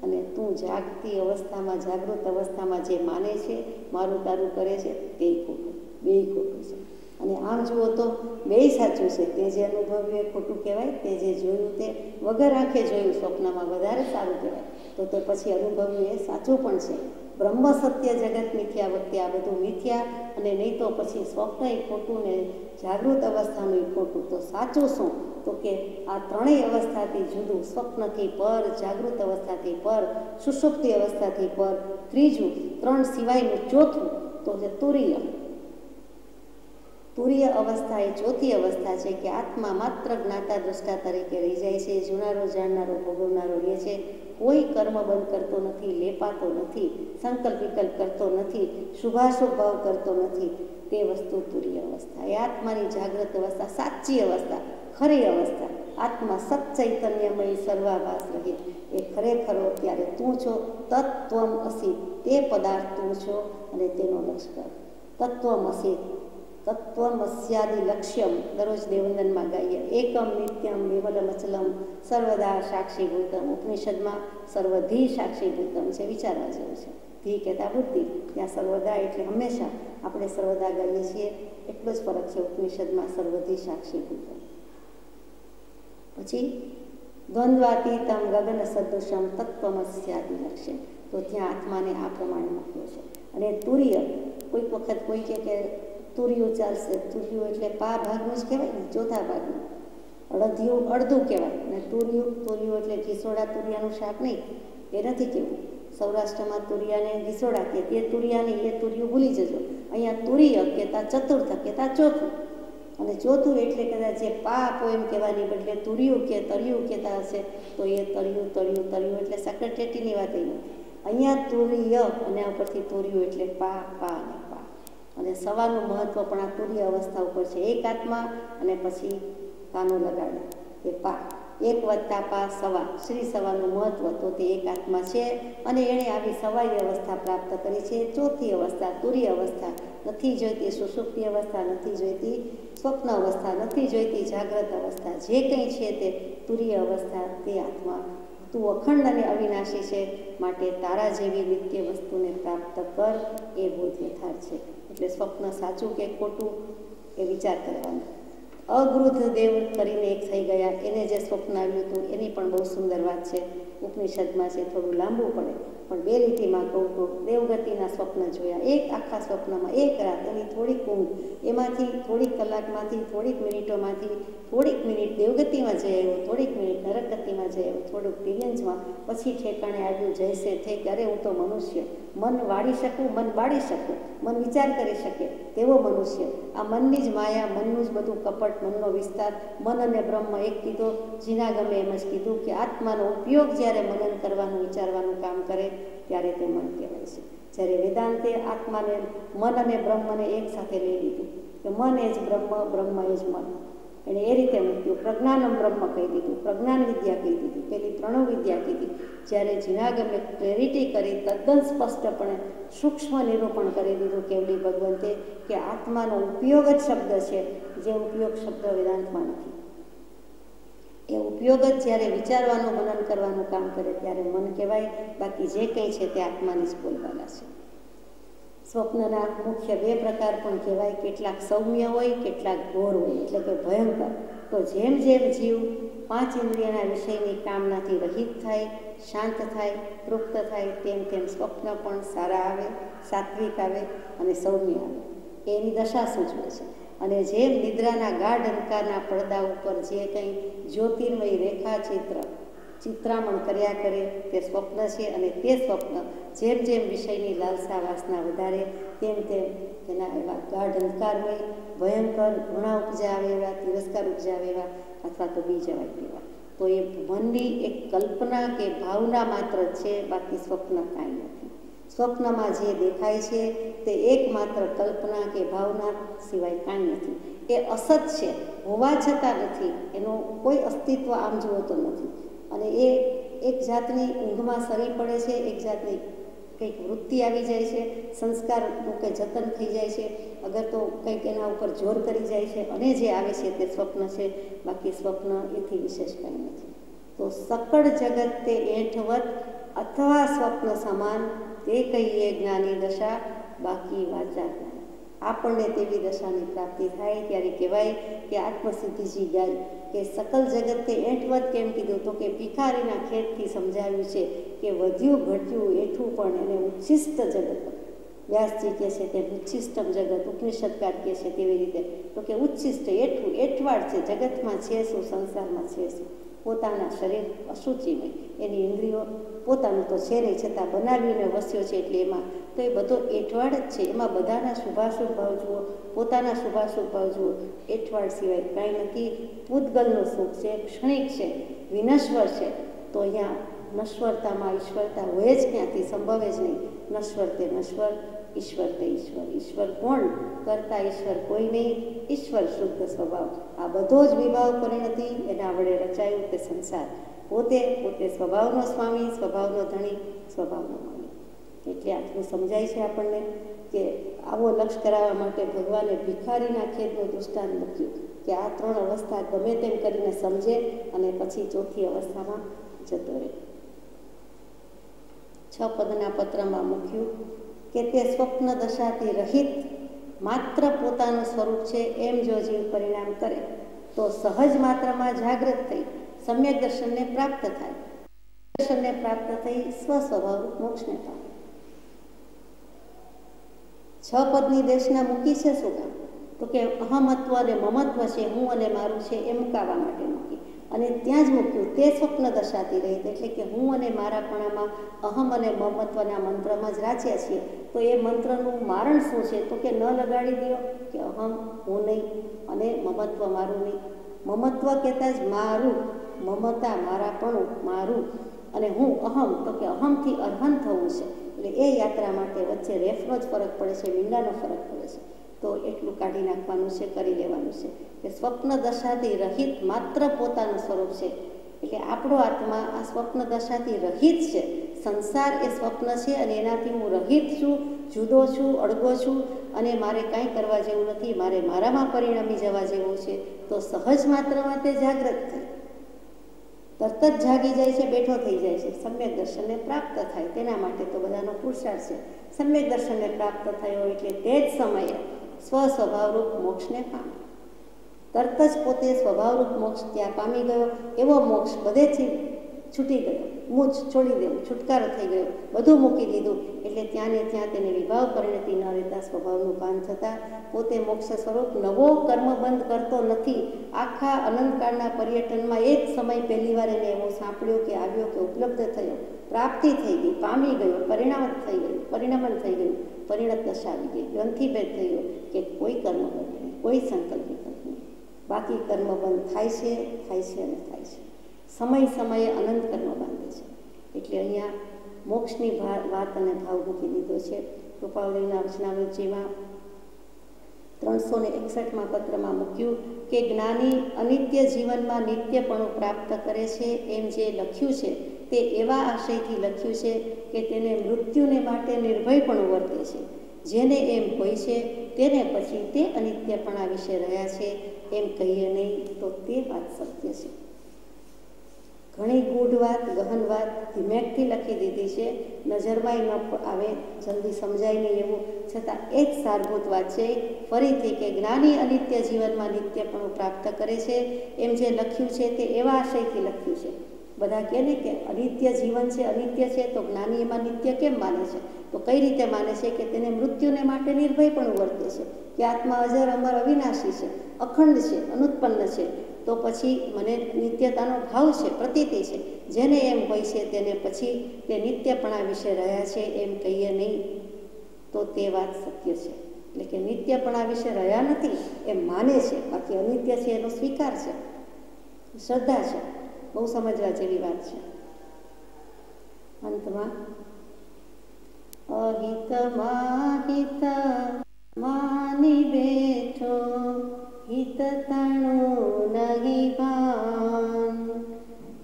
અને તું જાગતી અવસ્થામાં, જાગૃત અવસ્થામાં જે માને છે, મારું તારું કરે છે, તે ખોટું, બેય ખોટું છે. અને આમ જુઓ તો બેય સાચું છે. તે જે અનુભવ્યું એ ખોટું કહેવાય, તે જે જોયું તે વગર આંખે જોયું સ્વપ્નમાં વધારે સારું કહેવાય. તો પછી અનુભવ્યું એ સાચું પણ છે. બ્રહ્મ સત્ય, જગત મિથ્યા વખતે આ બધું મિથ્યા, અને નહીં તો પછી સ્વપ્ન એ ખોટું ને જાગૃત અવસ્થાનું એ ખોટું. તો સાચું શું? તો કે આ ત્રણેય અવસ્થાથી જુદું, સ્વપ્નથી પર, જાગૃત અવસ્થાથી પર, સુષુપ્તિ અવસ્થાથી પર, ત્રીજું, ત્રણ સિવાયનું ચોથું, તો જે તુરીય. તુરીય અવસ્થા એ ચોથી અવસ્થા છે કે આત્મા માત્ર જ્ઞાતા દ્રષ્ટા તરીકે રહી જાય છે, જોનારો, જાણનારો, ભોગવનારો રહે છે, કોઈ કર્મ બંધ કરતો નથી, લેપાતો નથી, સંકલ્પ વિકલ્પ કરતો નથી, શુભાશુભ ભાવ કરતો નથી. તે વસ્તુ તુરીય અવસ્થા. એ આત્માની જાગૃત અવસ્થા, સાચી અવસ્થા, ખરી અવસ્થા. આત્મા સચ્ચૈતન્યમય સર્વાભાસ રહે, એ ખરેખરો ત્યારે તું છો, તત્વમ અસી, તે પદાર્થ તું છો, અને તેનો લક્ષ્ય તત્વમ અસી, તત્વમસ્યાદિ લક્ષ્યમ. દરરોજ દેવવંદનમાં ગાઈએ, એકમ નિત્યમ વિમલમ અચલમ સર્વદા સાક્ષીભૂતમ. ઉપનિષદમાં સર્વધી સાક્ષીભૂતમ છે, વિચારવા જેવું છે. ધી કહેતા બુદ્ધિ, ત્યાં સર્વદા એટલે હંમેશા, આપણે સર્વદા ગાઈએ છીએ, એટલો જ ફરક છે. ઉપનિષદમાં સર્વધી સાક્ષીભૂતમ. પછી દ્વંદ્વાતીતમ ગગન સદૃશમ તત્વમસ્યાદિ લક્ષ્યમ. તો ત્યાં આત્માને આ પ્રમાણે મૂક્યો છે. અને તુર્ય, કોઈક વખત કોઈ કે તુર્યું ચાલશે, તુર્યું એટલે પા ભાગનું જ કહેવાય ને, ચોથા ભાગનું. અડધિયું અડધું કહેવાય ને. તુર્યું એટલે ઘીસોડા તુરિયાનું શાક નહીં, એ નથી કહેવું. સૌરાષ્ટ્રમાં તુરિયાને ઘીસોડા કહે, તે તુરિયા નહીં, એ તુર્યું ભૂલી જજો. અહીંયા તુરીય કહેતા ચતુર્થ, કહેતા ચોથું. અને ચોથું એટલે કદાચ જે પા આપો એમ કહેવાની બદલે તુર્યું કે તળિયું કહેતા હશે, તો એ તળિયું એટલે સેક્રેટેરીની વાત એ નથી. અહીંયા તુરીય, અને આ ઉપરથી તુર્યું એટલે પા અને પા. અને સવાનું મહત્વ પણ આ તુર્ય અવસ્થા ઉપર છે. એક આત્મા, અને પછી પાનો લગાડે એ પા, એક વત્તા પા સવા, શ્રી સવાનું મહત્વ. તો તે એક આત્મા છે, અને એણે આવી સવાઈ અવસ્થા પ્રાપ્ત કરી છે. ચોથી અવસ્થા તુર્ય અવસ્થા. નથી જોઈતી સુષુપ્તિ અવસ્થા, નથી જોઈતી સ્વપ્ન અવસ્થા, નથી જોઈતી જાગ્રત અવસ્થા. જે કંઈ છે તે તુર્ય અવસ્થા. તે આત્મા તું અખંડ અને અવિનાશી છે, માટે તારા જેવી નિત્ય વસ્તુને પ્રાપ્ત કર, એ બોધ યથાર્થ છે. એટલે સ્વપ્ન સાચું કે ખોટું એ વિચાર કરવાનો. અગૃધ દેવ કરીને એક થઈ ગયા, એને જે સ્વપ્ન આવ્યું હતું એની પણ બહુ સુંદર વાત છે. ઉપનિષદમાં છે, થોડું લાંબુ પડે, પણ બે લીટીમાં કહું તો દેવગતિના સ્વપ્ન જોયા. એક આખા સ્વપ્નમાં એક રાત, એની થોડીક ઊંઘ, એમાંથી થોડીક કલાકમાંથી, થોડીક મિનિટોમાંથી, થોડીક મિનિટ દેવગતિમાં જઈ આવ્યો, થોડીક મિનિટ નરકગતિમાં જઈ આવ્યો, થોડુંક તિર્યંજમાં, પછી ઠેકાણે આવ્યું જયસે થઈ કે અરે હું તો મનુષ્ય, મન વાળી શકું, મન બાળી શકું, મન વિચાર કરી શકે તેવો મનુષ્ય. આ મનની જ માયા, મનનું જ બધું કપટ, મનનો વિસ્તાર, મન અને બ્રહ્મ એક કીધો. જીના ગમે એમ જ કીધું કે આત્માનો ઉપયોગ જ્યારે મનન કરવાનું, વિચારવાનું કામ કરે, ત્યારે તે મન કહેવાય છે. જ્યારે વેદાંતે આત્માને, મન અને બ્રહ્મને એક સાથે લઈ લીધું કે મન એ જ બ્રહ્મ, બ્રહ્મ એ જ મન. એણે એ રીતે મૂક્યું. પ્રજ્ઞાનમ બ્રહ્મ કહી દીધું, પ્રજ્ઞાન વિદ્યા કહી દીધી, પેલી પ્રણવ વિદ્યા કીધી. જ્યારે જીનાગમે ક્લેરિટી કરી, તદ્દન સ્પષ્ટપણે સૂક્ષ્મ નિરૂપણ કરી દીધું કેવલી ભગવંતે કે આત્માનો ઉપયોગ જ શબ્દ છે, જે ઉપયોગ શબ્દ વેદાંતમાં નથી. એ ઉપયોગ જ જ્યારે વિચારવાનું મનન કરવાનું કામ કરે ત્યારે મન કહેવાય, બાકી જે કંઈ છે તે આત્માની જ બોલવાના છે. સ્વપ્નના મુખ્ય બે પ્રકાર પણ કહેવાય, કેટલાક સૌમ્ય હોય, કેટલાક ઘોર હોય, એટલે કે ભયંકર. તો જેમ જેમ જીવ પાંચ ઇન્દ્રિયના વિષયની કામનાથી રહિત થાય, શાંત થાય, તૃપ્ત થાય, તેમ તેમ સ્વપ્ન પણ સારા આવે, સાત્વિક આવે અને સૌમ્ય આવે. એની દશા સૂચવે છે. અને જેમ નિદ્રાના ગાઢ અંધકારના પડદા ઉપર જે કંઈ જ્યોતિર્મય ચિત્રામણ કર્યા કરે તે સ્વપ્ન છે. અને તે સ્વપ્ન જેમ જેમ વિષયની લાલસા વાસના વધારે તેમ તેમ તેના એવા ગાઢ અંધકારમય, ભયંકર, ઘૃણા ઉપજાવે એવા, તિરસ્કાર ઉપજાવે એવા, અથવા તો બી જવાય તેવા. તો એ મનની એક કલ્પના કે ભાવના માત્ર છે, બાકી સ્વપ્ન કાંઈ નથી. સ્વપ્નમાં જે દેખાય છે તે એકમાત્ર કલ્પના કે ભાવના સિવાય કાંઈ નથી. એ અસત છે, હોવા છતાં નથી, એનું કોઈ અસ્તિત્વ આમ જુઓ તો નથી. અને એ એક જાતની ઊંઘમાં સરી પડે છે, એક જાતની કંઈક વૃત્તિ આવી જાય છે, સંસ્કારનું કંઈ જતન થઈ જાય છે, અગર તો કંઈક એના ઉપર જોર કરી જાય છે, અને જે આવે છે તે સ્વપ્ન છે, બાકી સ્વપ્ન એથી વિશેષ કંઈ નથી. તો સકળ જગત તે એઠવત અથવા સ્વપ્ન સમાન, તે કહીએ જ્ઞાની દશા, બાકી વાચા જ્ઞાન. આપણને તેવી દશાની પ્રાપ્તિ થાય ત્યારે કહેવાય કે આત્મસિદ્ધિજી ગાય કે સકલ જગત તે એઠવત કેમ કીધું, તો કે ભિખારીના ખેતથી સમજાવ્યું છે કે વધ્યું ઘટ્યું એઠું પણ એને ઉચ્છિષ્ટ જગત. વ્યાસજી કહે છે તે ઉચ્છિષ્ટમ જગત, ઉપનિષદકાર કહે છે તેવી રીતે, તો કે ઉચ્છિષ્ટ એઠું એઠવાડ છે, જગતમાં છે શું, સંસારમાં છે શું. પોતાના શરીર અશુચિમય, એની ઇન્દ્રિયો પોતાનું તો છે નહીં, છતાં બનાવ્યું ને વસ્યો છે, એટલે એમાં તો એ બધો એઠવાડ જ છે. એમાં બધાના શુભાશુભ ભાવ જુઓ, પોતાના શુભાશુભ ભાવ જુઓ, એઠવાડ સિવાય કાંઈ નથી. પૂતગલનું સુખ છે, ક્ષણિક છે, વિનશ્વર છે. તો અહીંયા નશ્વરતામાં ઈશ્વરતા હોય જ ક્યાંથી, સંભવે જ નહીં. નશ્વર તે નશ્વર, ઈશ્વર તે ઈશ્વર. ઈશ્વર કોણ? કરતા ઈશ્વર કોઈ નહીં, ઈશ્વર શુદ્ધ સ્વભાવ. આ બધો જ વિભાવ પરિણતિ એના વડે રચાયું તે સંસાર. પોતે સ્વભાવનો સ્વામી, સ્વભાવનો ધણી, સ્વભાવનો માલિક. એટલે આટલું સમજાય છે આપણને કે આવો લક્ષ્ય કરાવવા માટે ભગવાને ભિખારીના ખેતનું દૃષ્ટાંત મૂક્યું કે આ ત્રણ અવસ્થા ગમે તેમ કરીને સમજે અને પછી ચોથી અવસ્થામાં જતો રહે. 6 પદના પત્રમાં મૂક્યું કે તે સ્વપ્ન દશાથી રહિત માત્ર પોતાનું સ્વરૂપ છે એમ જો જીવ પરિણામ કરે તો સહજ માત્રમાં જાગૃત થઈ સમ્યક દર્શનને પ્રાપ્ત થાય. દર્શનને પ્રાપ્ત થઈ સ્વસ્વભાવ મોક્ષને પામે. 6 પદની દેશના મૂકી છે શું કામ? તો કે અહમત્વ અને મમત્વ છે, હું અને મારું છે, એ મુકાવવા માટે મૂકી. અને ત્યાં જ મૂક્યું તે સ્વપ્ન દશાથી રહિત, એટલે કે હું અને મારાપણામાં અહમ અને મમત્વના મંત્રમાં જ રાચ્યા છીએ. તો એ મંત્રનું મારણ શું છે? તો કે ન લગાડી દો કે અહમ હું નહીં અને મમત્વ મારું નહીં. મમત્વ કહેતા જ મારું, મમતા મારાપણું મારું, અને હું અહમ, તો કે અહમથી અર્હન થવું છે. એટલે એ યાત્રા માટે વચ્ચે રેફનો જ ફરક પડે છે, મીંડાનો ફરક પડે છે. તો એટલું કાઢી નાખવાનું છે, કરી લેવાનું છે કે સ્વપ્ન દશાથી રહિત માત્ર પોતાનું સ્વરૂપ છે. એટલે આપણો આત્મા આ સ્વપ્ન દશાથી રહિત છે. સંસાર એ સ્વપ્ન છે અને એનાથી હું રહિત છું, જુદો છું, અડગો છું અને મારે કાંઈ કરવા જેવું નથી, મારે મારામાં પરિણમી જવા જેવું છે. તો સહજ માત્રમાં તે જાગૃત થાય, તરત જ જાગી જાય છે, બેઠો થઈ જાય છે, સમ્યક દર્શનને પ્રાપ્ત થાય. તેના માટે તો બધાનો પુરુષાર્થ છે. સમ્યક દર્શનને પ્રાપ્ત થયો એટલે તે જ સમયે સ્વસ્વભાવરૂપ મોક્ષને પામે. તરત જ પોતે સ્વભાવરૂપ મોક્ષ ત્યાં પામી ગયો. એવો મોક્ષ બધેથી છૂટી ગયો, મૂછ છોડી દેવું, છુટકારો થઈ ગયો, બધું મૂકી દીધું. એટલે ત્યાં ને ત્યાં તેને વિભાવ પરિણતિ ન રહેતા સ્વભાવનું ભાન થતાં પોતે મોક્ષ સ્વરૂપ નવો કર્મબંધ કરતો નથી. આખા અનંતકાળના પર્યટનમાં એક સમય પહેલી વાર એને એવો સાંભળ્યો કે આવ્યો કે ઉપલબ્ધ થયો, પ્રાપ્તિ થઈ ગઈ, પામી ગયો, પરિણામ થઈ ગયું, પરિણત દશા આવી ગઈ, ગ્રંથિભેદ થઈ ગયો કે કોઈ કર્મબંધ નહીં, કોઈ સંકલ્પ વિકલ્પ નહીં. બાકી કર્મબંધ થાય છે અને થાય છે. સમયે અનંત કર્મ બાંધે છે. એટલે અહીંયા મોક્ષની વાત અને ભાવ મૂકી દીધો છે. કૃપાવલીના વચનામૃતજીમાં 361માં પત્રમાં મૂક્યું કે જ્ઞાની અનિત્ય જીવનમાં નિત્યપણું પ્રાપ્ત કરે છે એમ જે લખ્યું છે તે એવા આશયથી લખ્યું છે કે તેને મૃત્યુને માટે નિર્ભયપણું વર્તે છે. જેને એમ હોય છે તેને પછી તે અનિત્યપણા વિશે રહ્યા છે એમ કહીએ નહીં તો તે વાત સત્ય છે. ઘણી ગૂઢ વાત, ગહન વાત ધીમેકથી લખી દીધી છે, નજરમાંય ન આવે, જલ્દી સમજાય નહીં એવું, છતાં એ જ સારભૂત વાત છે ફરીથી કે જ્ઞાની અનિત્ય જીવનમાં નિત્યપણું પ્રાપ્ત કરે છે. એમ જે લખ્યું છે તે એવા આશયથી લખ્યું છે. બધા કહે ને કે અનિત્ય જીવન છે, અનિત્ય છે, તો જ્ઞાની એમાં નિત્ય કેમ માને છે? તો કઈ રીતે માને છે કે તેને મૃત્યુને માટે નિર્ભય પણ વર્તે છે કે આત્મા અજર, અમર, અવિનાશી છે, અખંડ છે, અનુત્પન્ન છે. તો પછી મને નિત્યતાનો ભાવ છે, પ્રતીતિ છે. જેને એમ હોય છે તેને પછી તે નિત્યપણા વિશે રહ્યા છે એમ કહીએ નહીં તો તે વાત સત્ય છે. એટલે કે નિત્યપણા વિશે રહ્યા નથી એમ માને છે, બાકી અનિત્ય છે એનો સ્વીકાર છે, શ્રદ્ધા છે. બહુ સમજવા જેવી વાત છે. અંતમાં અહિતમાં હિત માની બેઠો, હિત તણું નહીં ભાન,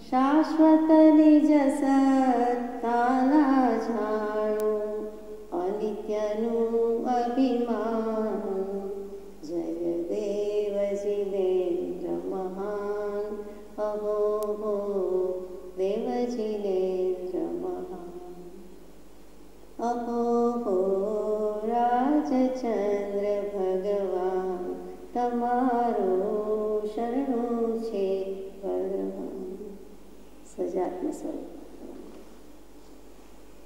શાશ્વત નિજ સત્તાના જાણું, અનિત્યનું અભિમાન. જય દેવ જીનેન્દ્ર મહાન, અહો હો દેવ જીનેન્દ્ર મહાન, અહો હો રાજચંદ્ર ભગવાન, તમારું શરણું છે ભગવાન. સજાત્મ સ્વરૂપ.